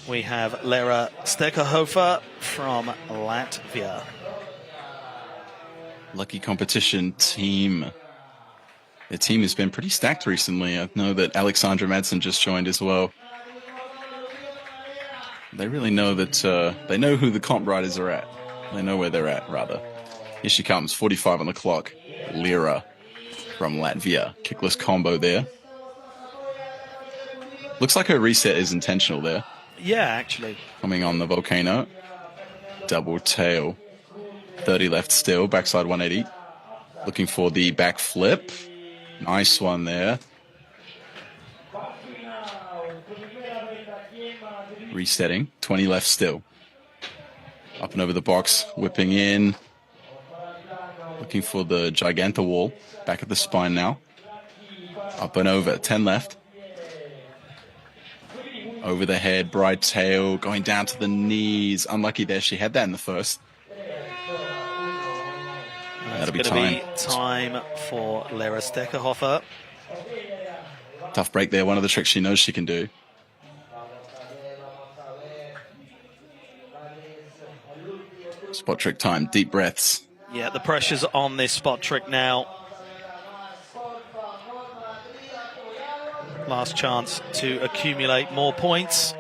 We have Lira Steckerhofer from Latvia. Lucky competition team. The team has been pretty stacked recently. I know that Alexandra Madsen just joined as well. They really know that they know who the comp riders are at. They know where they're at, rather. Here she comes, 45 on the clock. Lira from Latvia. Kickless combo there. Looks like her reset is intentional there. Yeah, actually. Coming on the volcano. Double tail. 30 left still. Backside 180. Looking for the back flip. Nice one there. Resetting. 20 left still. Up and over the box. Whipping in. Looking for the Giganta wall. Back at the spine now. Up and over. 10 left. Over the head, bride tail, going down to the knees. Unlucky there. She had that in the first. That'll be time. Time for Lira Steckerhofer. Tough break there. One of the tricks she knows she can do. Spot trick time. Deep breaths. Yeah, the pressure's on this spot trick now. Last chance to accumulate more points.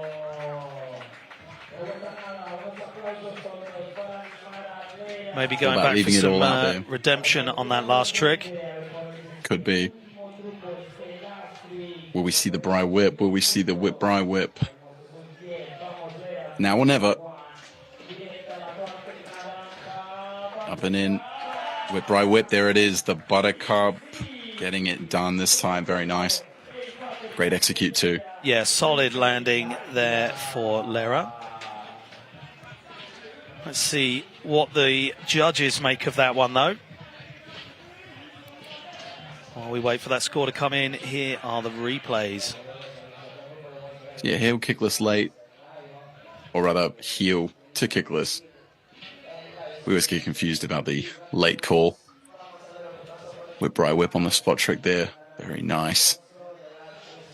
Maybe going back for some redemption on that last trick. Could be. Will we see the Bry whip? Will we see the whip Bry whip? Now or never. Up and in. Whip Bry whip. There it is. The buttercup. Getting it done this time. Very nice. Great execute too. Yeah, solid landing there for Lira. Let's see what the judges make of that one, though. While we wait for that score to come in, here are the replays. Yeah, heel kickless late. Or rather, heel to kickless. We always get confused about the late call. Whip Bry whip on the spot trick there. Very nice.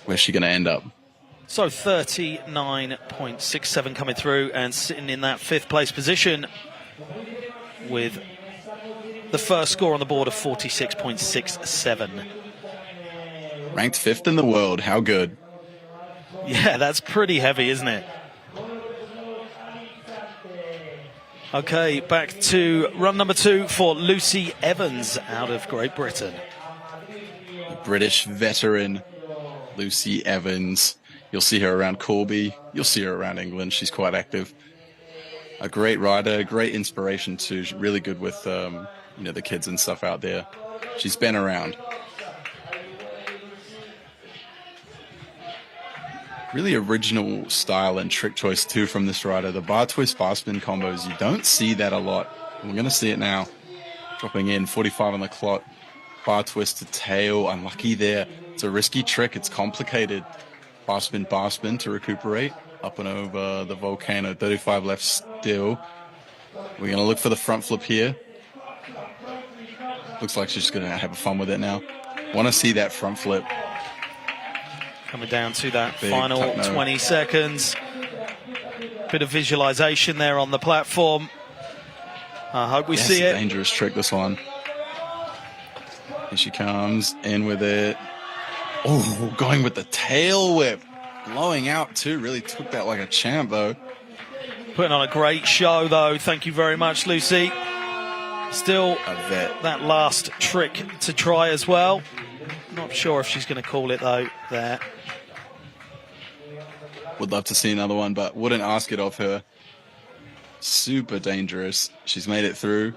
Where's she going to end up? So 39.67 coming through and sitting in that 5th place position with the first score on the board of 46.67. Ranked 5th in the world. How good? Yeah, that's pretty heavy, isn't it? Okay, back to run number 2 for Lucy Evans out of Great Britain. British veteran Lucy Evans. You'll see her around Corby. You'll see her around England. She's quite active. A great rider, great inspiration too. She's really good with the kids and stuff out there. She's been around. Really original style and trick choice too from this rider. The bar twist, bar spin combos, you don't see that a lot. We're going to see it now. Dropping in, 45 on the clock. Bar twist to tail, unlucky there. It's a risky trick, it's complicated. Bar spin to recuperate. Up and over the volcano, 35 left still. We're going to look for the front flip here. Looks like she's going to have fun with it now. Want to see that front flip. Coming down to that Big final tuck, no. 20 seconds. Bit of visualization there on the platform. I hope we see a it. Dangerous trick, this one. Here she comes in with it. Oh, going with the tail whip. Blowing out too. Really took that like a champ though. Putting on a great show though. Thank you very much, Lucy. Still A vet. that last trick to try as well. Not sure if she's going to call it though there. Would love to see another one, but wouldn't ask it of her. Super dangerous. She's made it through.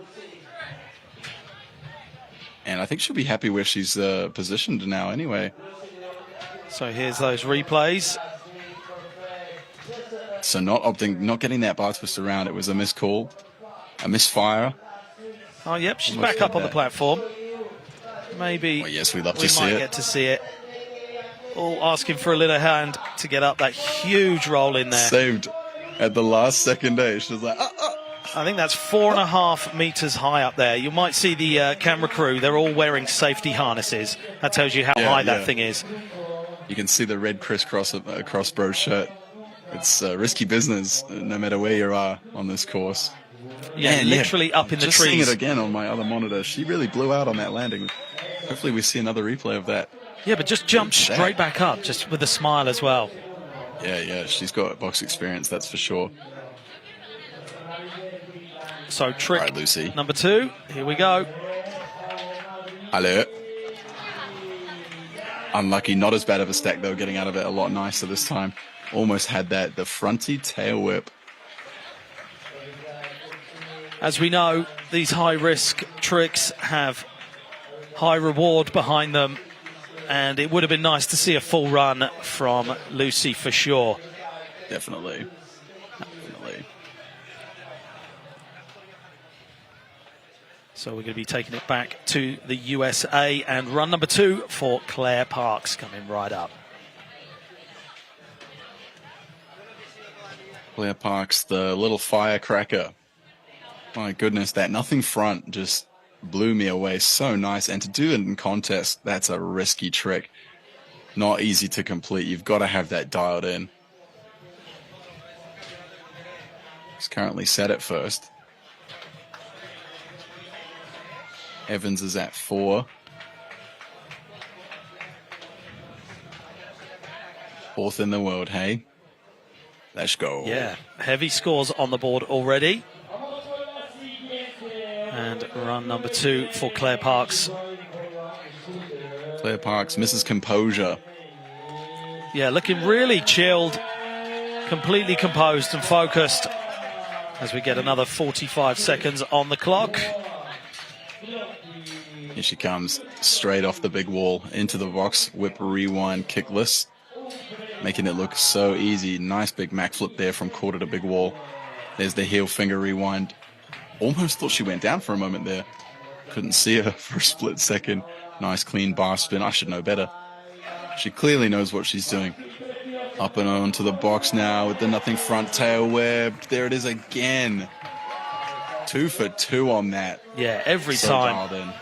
And I think she'll be happy where she's positioned now anyway. So here's those replays. So not getting that bar twist around. It was a miscall, a misfire. Oh, yep, she's Almost back up had on the that. platform. Maybe Oh, yes, we'd love we to see might it. get to see it. All asking for a little hand to get up that huge roll in there. Saved at the last second day. She was like, I think that's 4.5 meters high up there. You might see the camera crew. They're all wearing safety harnesses. That tells you how high that thing is. You can see the red crisscross across Bro's shirt. It's risky business, no matter where you are on this course. Yeah, Man, literally up in the just seeing trees. it again on my other monitor. She really blew out on that landing. Hopefully we see another replay of that. Yeah, but just jumped Look at that. straight back up, just with a smile as well. Yeah, she's got box experience, that's for sure. So trick Right, Lucy. number 2. Here we go. Alert. Unlucky, not as bad of a stack though, getting out of it a lot nicer this time. Almost had that, the fronty tail whip. As we know, these high-risk tricks have high reward behind them, and it would have been nice to see a full run from Lucy for sure. Definitely. So we're going to be taking it back to the USA, and run number 2 for Claire Parks coming right up. Claire Parks, the little firecracker. My goodness, that nothing front just blew me away. So nice. And to do it in contest, that's a risky trick. Not easy to complete. You've got to have that dialed in. He's currently set at first. Evans is at 4. Fourth in the world, hey? Let's go. Yeah, heavy scores on the board already. And run number 2 for Claire Parks. Claire Parks misses composure. Yeah, looking really chilled, completely composed and focused as we get another 45 seconds on the clock. Here she comes, straight off the big wall, into the box, whip, rewind, kickless. Making it look so easy. Nice big Mac flip there from quarter to big wall. There's the heel finger rewind. Almost thought she went down for a moment there. Couldn't see her for a split second. Nice clean bar spin. I should know better. She clearly knows what she's doing. Up and on to the box now with the nothing front tail web. There it is again. 2 for 2 on that. Yeah, every So time. dialed in.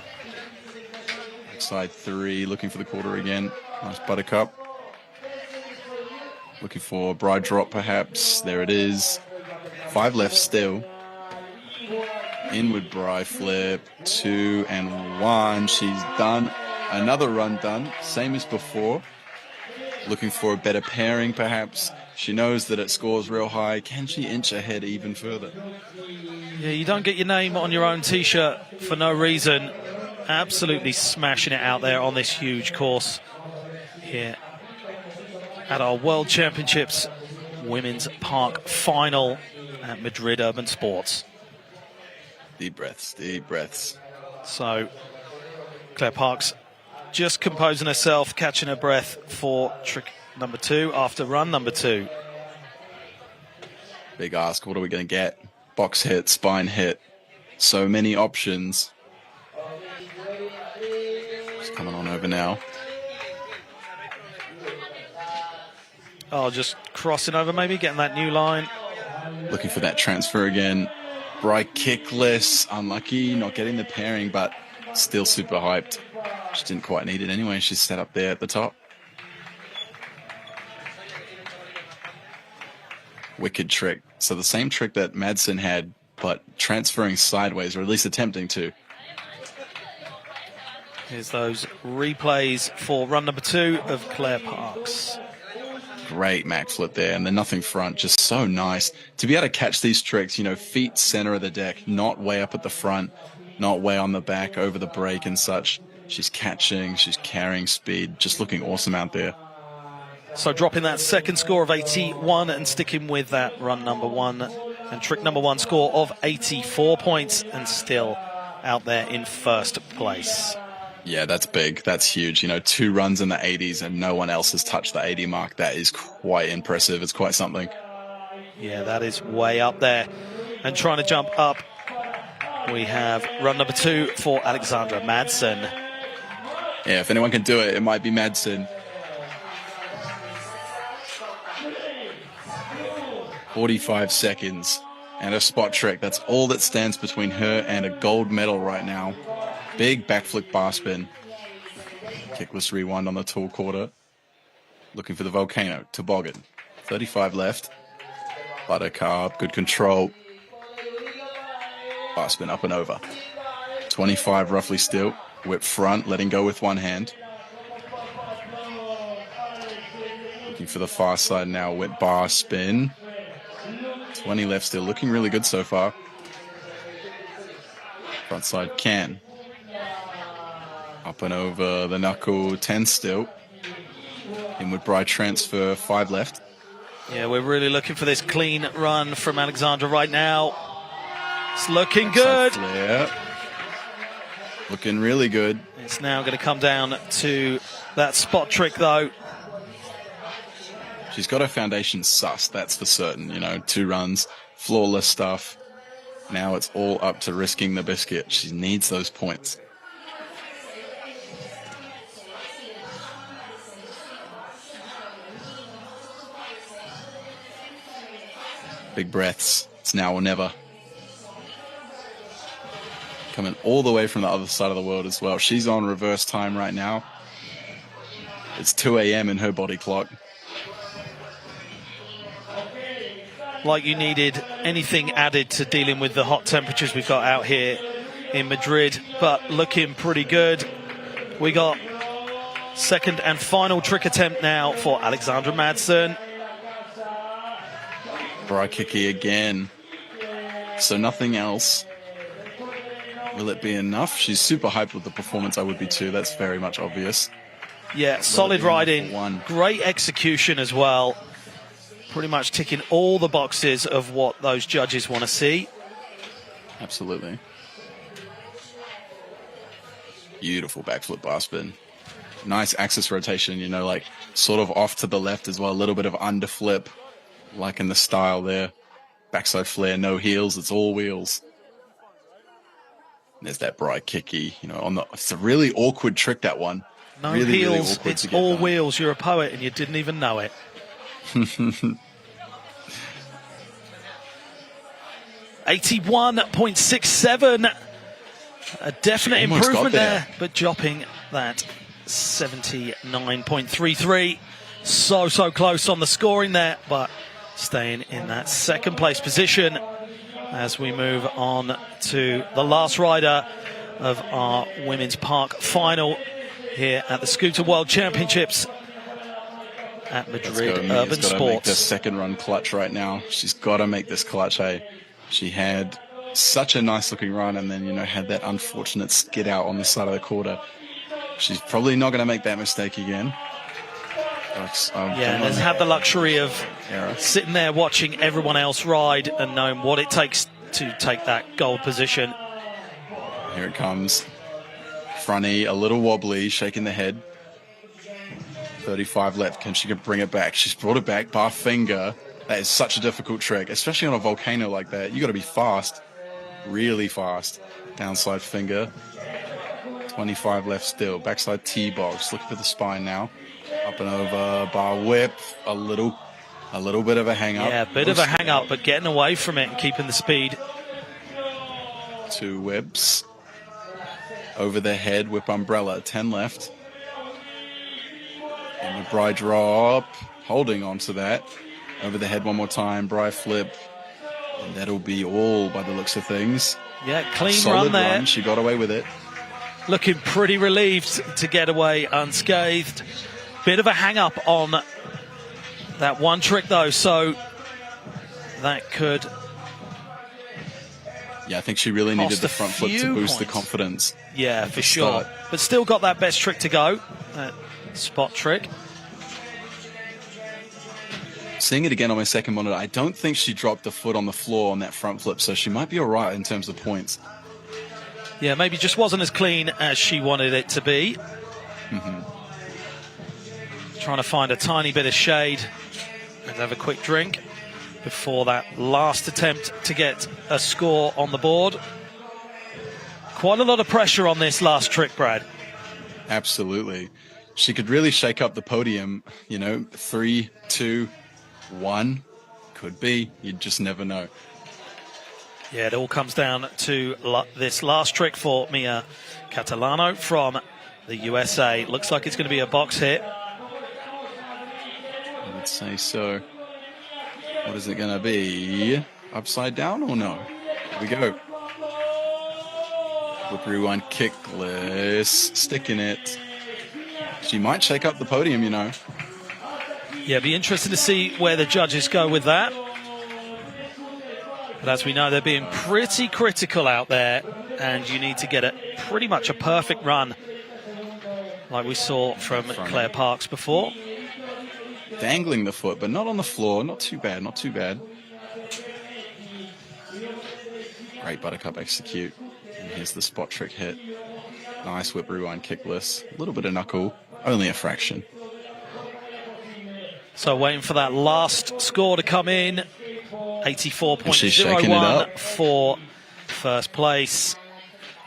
Side 3, looking for the quarter again. Nice buttercup. Looking for a bride drop perhaps. There it is. 5 left still. Inward bride flip. 2 and 1. She's done. Another run done. Same as before. Looking for a better pairing perhaps. She knows that it scores real high. Can she inch ahead even further? Yeah, you don't get your name on your own T-shirt for no reason. Absolutely smashing it out there on this huge course here at our World Championships Women's Park Final at Madrid Urban Sports. Deep breaths, deep breaths. So Claire Parks just composing herself, catching her breath for trick number 2 after run number 2. Big ask. What are we going to get? Box hit, spine hit. So many options. Just coming on over now. Oh, just crossing over maybe, getting that new line. Looking for that transfer again. Bright kickless. Unlucky, not getting the pairing, but still super hyped. She didn't quite need it anyway. She's set up there at the top. Wicked trick. So the same trick that Madsen had, but transferring sideways, or at least attempting to. Here's those replays for run number 2 of Claire Parks. Great Mac flip there, and the nothing front, just so nice. To be able to catch these tricks, you know, feet center of the deck, not way up at the front, not way on the back, over the break and such. She's catching, she's carrying speed, just looking awesome out there. So dropping that second score of 81 and sticking with that run number 1 and trick number 1 score of 84 points and still out there in first place. Yeah, that's big. That's huge. You know, 2 runs in the 80s and no one else has touched the 80 mark. That is quite impressive. It's quite something. Yeah, that is way up there. And trying to jump up, we have run number 2 for Alexandra Madsen. Yeah, if anyone can do it, it might be Madsen. 45 seconds and a spot trick. That's all that stands between her and a gold medal right now. Big backflip bar spin. Kickless rewind on the tall quarter. Looking for the volcano. Toboggan. 35 left. Buttercup. Good control. Bar spin up and over. 25 roughly still. Whip front. Letting go with one hand. Looking for the far side now. Whip bar spin. 20 left still. Looking really good so far. Front side can. Up and over the knuckle. 10 still. Inward bright transfer. 5 left. Yeah, we're really looking for this clean run from Alexandra right now. It's looking good. Flare. Looking really good. It's now going to come down to that spot trick though. She's got her foundation sus, that's for certain. You know, 2 runs, flawless stuff. Now it's all up to risking the biscuit. She needs those points. Big breaths. It's now or never. Coming all the way from the other side of the world as well. She's on reverse time right now. It's 2 a.m. in her body clock. Like you needed anything added to dealing with the hot temperatures we've got out here in Madrid, but looking pretty good. We got second and final trick attempt now for Alexandra Madsen. Bright kicky again. So nothing else. Will it be enough? She's super hyped with the performance. I would be too. That's very much obvious. Yeah, solid riding. Great execution as well. Pretty much ticking all the boxes of what those judges want to see. Absolutely. Beautiful backflip bar spin. Nice axis rotation, you know, like sort of off to the left as well. A little bit of underflip, like in the style there. Backside flare, no heels, it's all wheels. And there's that bright kicky, you know, on the. It's a really awkward trick, that one. No really, heels, really it's all wheels. You're a poet and you didn't even know it. 81.67. A definite improvement there, but dropping that 79.33. So close on the scoring there, but staying in that second place position as we move on to the last rider of our Women's Park final here at the Scooter World Championships at Madrid Urban Sports. Sports. Make the second run clutch right now. She's got to make this clutch, hey. She had such a nice looking run and then, you know, had that unfortunate skid out on the side of the quarter. She's probably not going to make that mistake again. Yeah, has had the luxury of sitting there watching everyone else ride and knowing what it takes to take that gold position. Here it comes. Fronty, a little wobbly, shaking the head. 35 left. Can she bring it back? She's brought it back. Bar finger. That is such a difficult trick, especially on a volcano like that. You got to be fast, really fast. Downside finger. 25 left still. Backside T-box. Looking for the spine now. Up and over. Bar whip. A little bit of a hang up. Yeah, a bit of a hang up, but getting away from it and keeping the speed. 2 whips. Over the head, whip umbrella. 10 left. And the Bri drop. Holding on to that. Over the head one more time. Bri flip. And that'll be all by the looks of things. Yeah, clean Solid run there. run. She got away with it. Looking pretty relieved to get away unscathed. Bit of a hang up on that one trick though, so that could... Yeah, I think she really needed the front flip to boost the points. confidence. Yeah, for sure. Start. But still got that best trick to go. That spot trick. Seeing it again on my second monitor, I don't think she dropped the foot on the floor on that front flip, so she might be all right in terms of points. Yeah, maybe just wasn't as clean as she wanted it to be. Trying to find a tiny bit of shade and have a quick drink before that last attempt to get a score on the board. Quite a lot of pressure on this last trick, Brad. Absolutely. She could really shake up the podium, 3, 2, 1. Could be. You just never know. Yeah, it all comes down to this last trick for Mia Catalano from the USA. Looks like it's going to be a box hit. I would say so. What is it going to be? Upside down or no? Here we go. Whip rewind kickless. Sticking it. She might shake up the podium, Yeah, it'd be interesting to see where the judges go with that. But as we know, they're being pretty critical out there, and you need to get pretty much a perfect run like we saw from Claire Parks before. Dangling the foot, but not on the floor. Not too bad, not too bad. Great buttercup execute. And here's the spot trick hit. Nice whip rewind kickless. A little bit of knuckle, only a fraction. So waiting for that last score to come in. 84.01 for first place.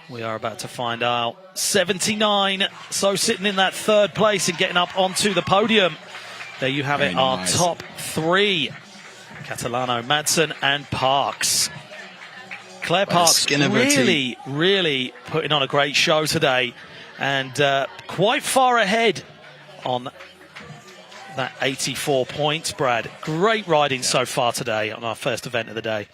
We are about to find out. 79, so sitting in that third place and getting up onto the podium. There you have it, our top 3. Catalano, Madsen and Parks. Claire Parks really putting on a great show today, and quite far ahead on that 84 points, Brad. Great riding so far today on our first event of the day.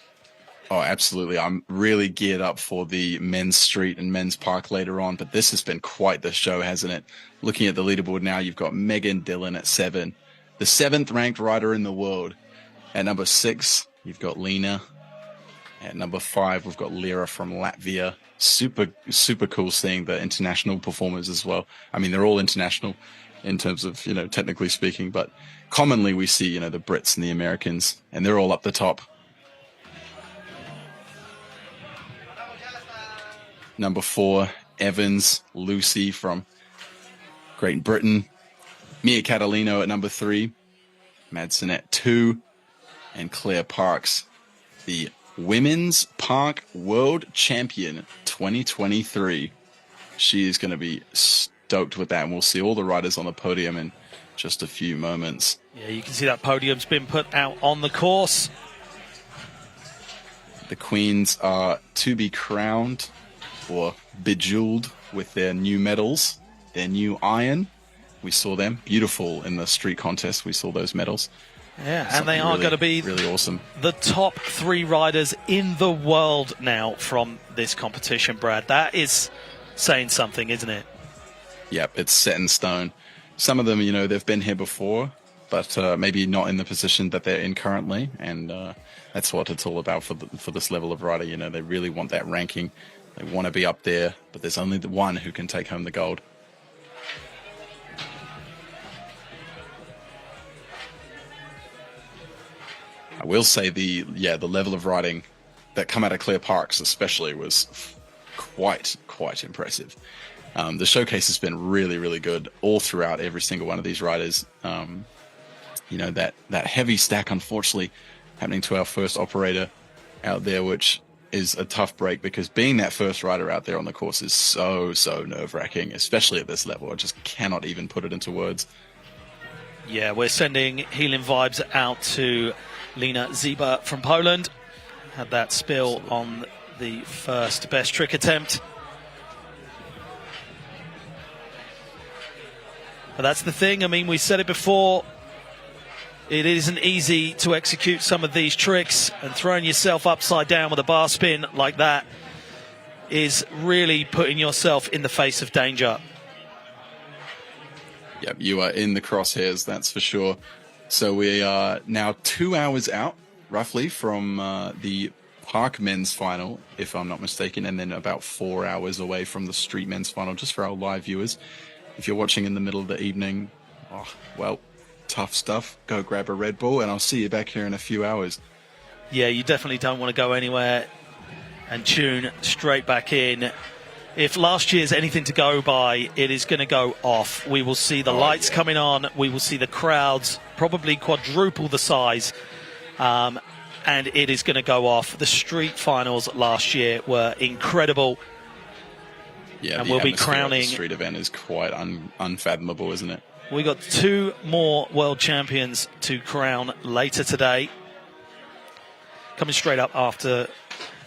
Oh, absolutely. I'm really geared up for the men's street and men's park later on, but this has been quite the show, hasn't it? Looking at the leaderboard now, you've got Megan Dillon at 7, the 7th ranked rider in the world. At number 6, you've got Lena. At number 5, we've got Lira from Latvia. Super, super cool seeing the international performers as well. I mean, they're all international in terms of, technically speaking, but commonly we see, the Brits and the Americans, and they're all up the top. Number 4, Evans, Lucy from Great Britain. Mia Catalano at number 3. Madsen at 2. And Claire Parks, the Women's Park World Champion 2023. She is going to be stoked with that, and we'll see all the riders on the podium in just a few moments. Yeah, you can see that podium's been put out on the course. The queens are to be crowned or bejeweled with their new medals, their new iron. We saw them. Beautiful in the street contest. We saw those medals. Yeah, and they are going to be really awesome. The top 3 riders in the world now from this competition, Brad. That is saying something, isn't it? Yep, it's set in stone. Some of them, they've been here before, but maybe not in the position that they're in currently, and that's what it's all about for this level of rider. They really want that ranking. They want to be up there, but there's only the one who can take home the gold. I will say the level of riding that come out of Claire Parks especially was quite impressive. The showcase has been really, really good all throughout every single one of these riders. You know, that heavy stack, unfortunately, happening to our first operator out there, which is a tough break because being that first rider out there on the course is so nerve-wracking, especially at this level. I just cannot even put it into words. Yeah, we're sending healing vibes out to Lena Zieba from Poland. Had that spill on the first best trick attempt. But that's the thing. I mean, we said it before. It isn't easy to execute some of these tricks, and throwing yourself upside down with a bar spin like that is really putting yourself in the face of danger. Yep, you are in the crosshairs, that's for sure. So we are now 2 hours out, roughly, from the Park men's final, if I'm not mistaken, and then about 4 hours away from the street men's final, just for our live viewers. If you're watching in the middle of the evening, oh, well, tough stuff. Go grab a Red Bull, and I'll see you back here in a few hours. Yeah, you definitely don't want to go anywhere and tune straight back in. If last year's anything to go by, it is going to go off. We will see the lights coming on. We will see the crowds probably quadruple the size. And it is going to go off. The street finals last year were incredible. Yeah, and we'll be crowning. The street event is quite unfathomable, isn't it? We got 2 more world champions to crown later today. Coming straight up after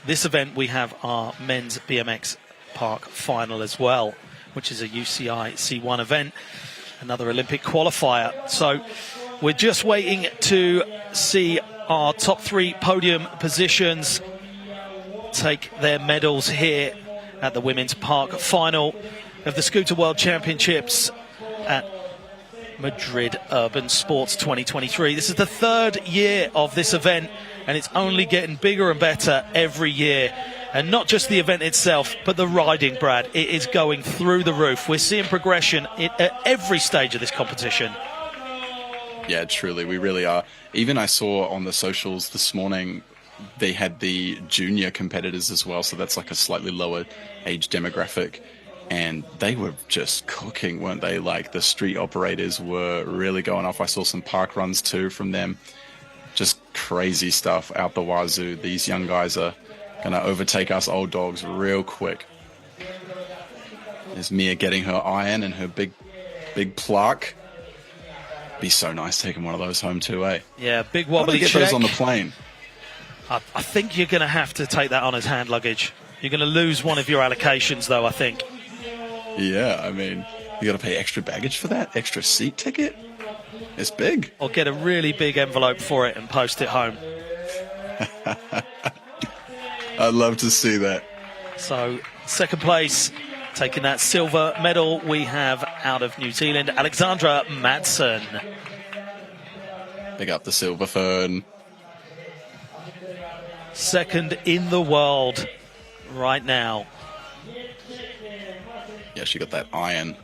this event, we have our men's BMX Park final as well, which is a UCI C1 event, another Olympic qualifier. So we're just waiting to see our top 3 podium positions take their medals here at the women's park final of the Scooter World Championships at Madrid Urban Sports 2023. This is the 3rd year of this event, and it's only getting bigger and better every year. And not just the event itself, but the riding, Brad. It is going through the roof. We're seeing progression at every stage of this competition. Yeah, truly, we really are. Even I saw on the socials this morning, they had the junior competitors as well, so that's like a slightly lower age demographic. And they were just cooking, weren't they? Like, the street operators were really going off. I saw some park runs too from them. Just crazy stuff out the wazoo. These young guys are going to overtake us old dogs real quick. There's Mia getting her iron and her big plaque. Be so nice taking one of those home too, eh? Yeah, big wobbly check. Get those on the plane. I think you're going to have to take that on as hand luggage. You're going to lose one of your allocations, though, I think. Yeah, I mean, you got to pay extra baggage for that? Extra seat ticket? It's big. Or get a really big envelope for it and post it home. I'd love to see that. So, second place, taking that silver medal, we have out of New Zealand, Alexandra Madsen. Big up the silver fern. Second in the world right now. Yeah, she got that iron.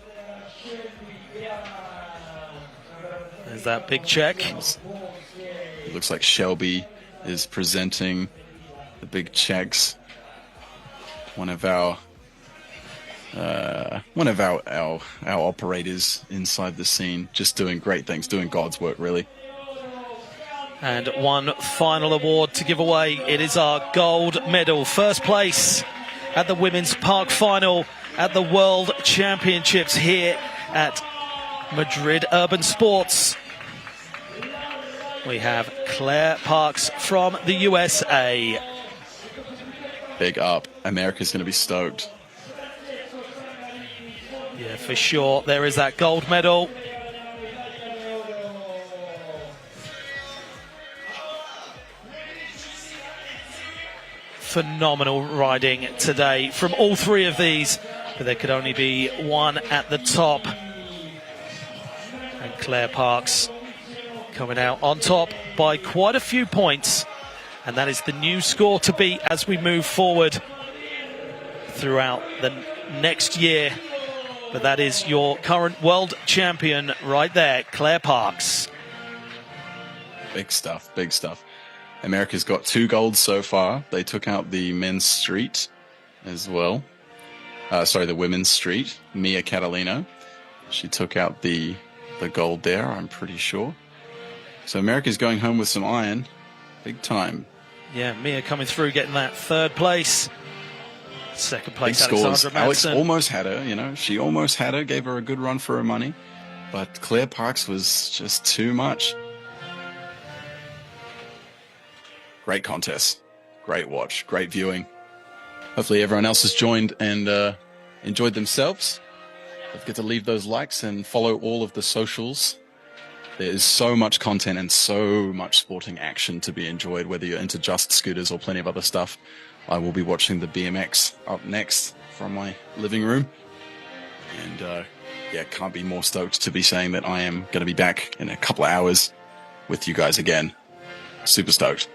There's that big check. It looks like Shelby is presenting the big checks. One of our operators inside the scene, just doing great things, doing God's work, really. And one final award to give away. It is our gold medal. First place at the women's park final at the World Championships here at Madrid Urban Sports. We have Claire Parks from the USA. Big up. America's going to be stoked. Yeah, for sure. There is that gold medal. Phenomenal riding today from all 3 of these, but there could only be one at the top. And Claire Parks coming out on top by quite a few points, and that is the new score to beat as we move forward throughout the next year. But that is your current world champion right there, Claire Parks. Big stuff, big stuff. America's got 2 golds so far. They took out the men's street as well. the women's street, Mia Catalano. She took out the gold there, I'm pretty sure. So America's going home with some iron, big time. Yeah, Mia coming through, getting that third place. Second place, Big scores. Alexandra Madsen. Alex almost had her, you know. She almost had her, gave her a good run for her money. But Claire Parks was just too much. Great contest. Great watch. Great viewing. Hopefully everyone else has joined and enjoyed themselves. Don't forget to leave those likes and follow all of the socials. There is so much content and so much sporting action to be enjoyed, whether you're into just scooters or plenty of other stuff. I will be watching the BMX up next from my living room. And yeah, can't be more stoked to be saying that I am going to be back in a couple of hours with you guys again. Super stoked.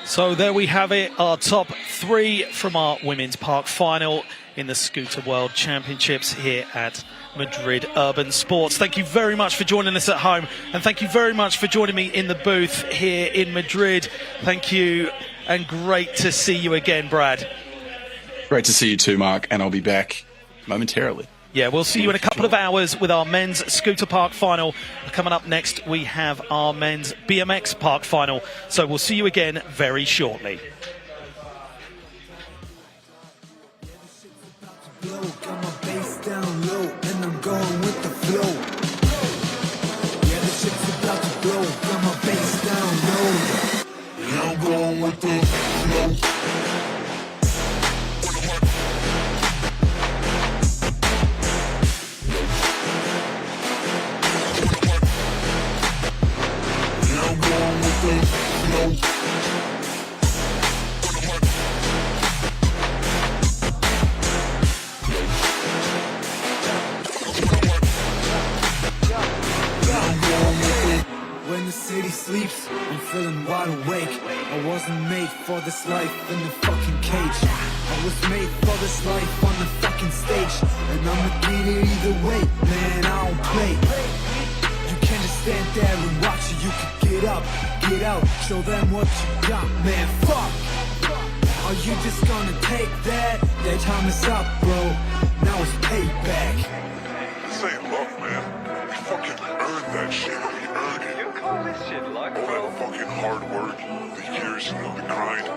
So there we have it, our top three from our women's park final in the Scooter World Championships here at Madrid Urban Sports. Thank you very much for joining us at home, and thank you very much for joining me in the booth here in Madrid. Thank you, and great to see you again, Brad. Great to see you too, Mark, and I'll be back momentarily. Yeah, we'll see you in a couple of hours with our men's scooter park final. Coming up next, we have our men's BMX park final. So we'll see you again very shortly. Got my bass down low, and I'm going with the flow. Yeah, the shit's about to blow. Got my bass down low, and I'm going with the flow. When the city sleeps, I'm feeling wide awake. I wasn't made for this life in the fucking cage. I was made for this life on the fucking stage, and I'ma get it either way, man, I don't play. You can't just stand there and watch it, you can get up, get out, show them what you got, man, fuck. Are you just gonna take that? Their time is up, bro, now it's payback. This ain't luck, man. We fucking earned that shit. We earned it. You call this shit luck, bro? All that fucking hard work, the years, you know, the grind.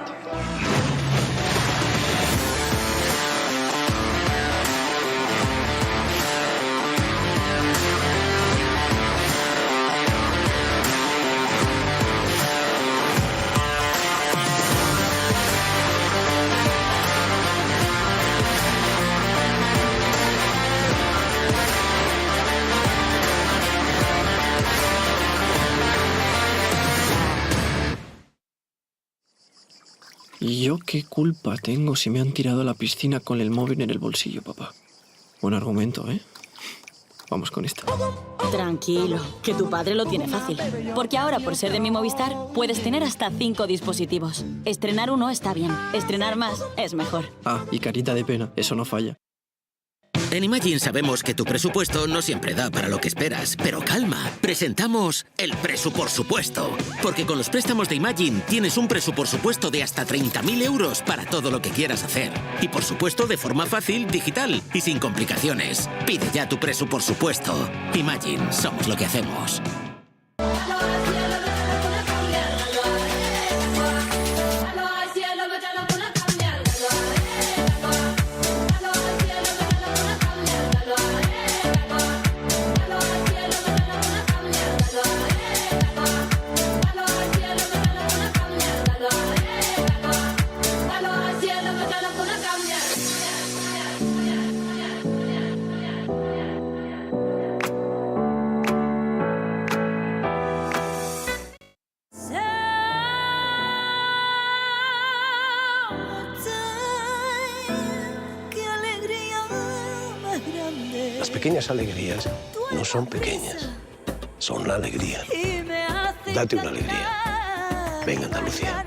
¿Y yo qué culpa tengo si me han tirado a la piscina con el móvil en el bolsillo, papá? Buen argumento, ¿eh? Vamos con esta. Tranquilo, que tu padre lo tiene fácil. Porque ahora, por ser de mi Movistar, puedes tener hasta 5 dispositivos. Estrenar uno está bien. Estrenar más es mejor. Ah, y carita de pena, eso no falla. En Imagine sabemos que tu presupuesto no siempre da para lo que esperas, pero calma, presentamos el presupuesto. Porque con los préstamos de Imagine tienes un presupuesto de hasta 30.000 euros para todo lo que quieras hacer. Y por supuesto de forma fácil, digital y sin complicaciones. Pide ya tu presupuesto. Imagine, somos lo que hacemos. Las pequeñas alegrías no son pequeñas, son la alegría. Date una alegría. Venga, Andalucía.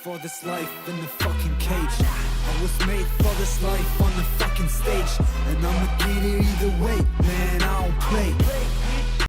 for this life in the fucking cage. I was made for this life on the fucking stage, and I'ma get it either way, man. I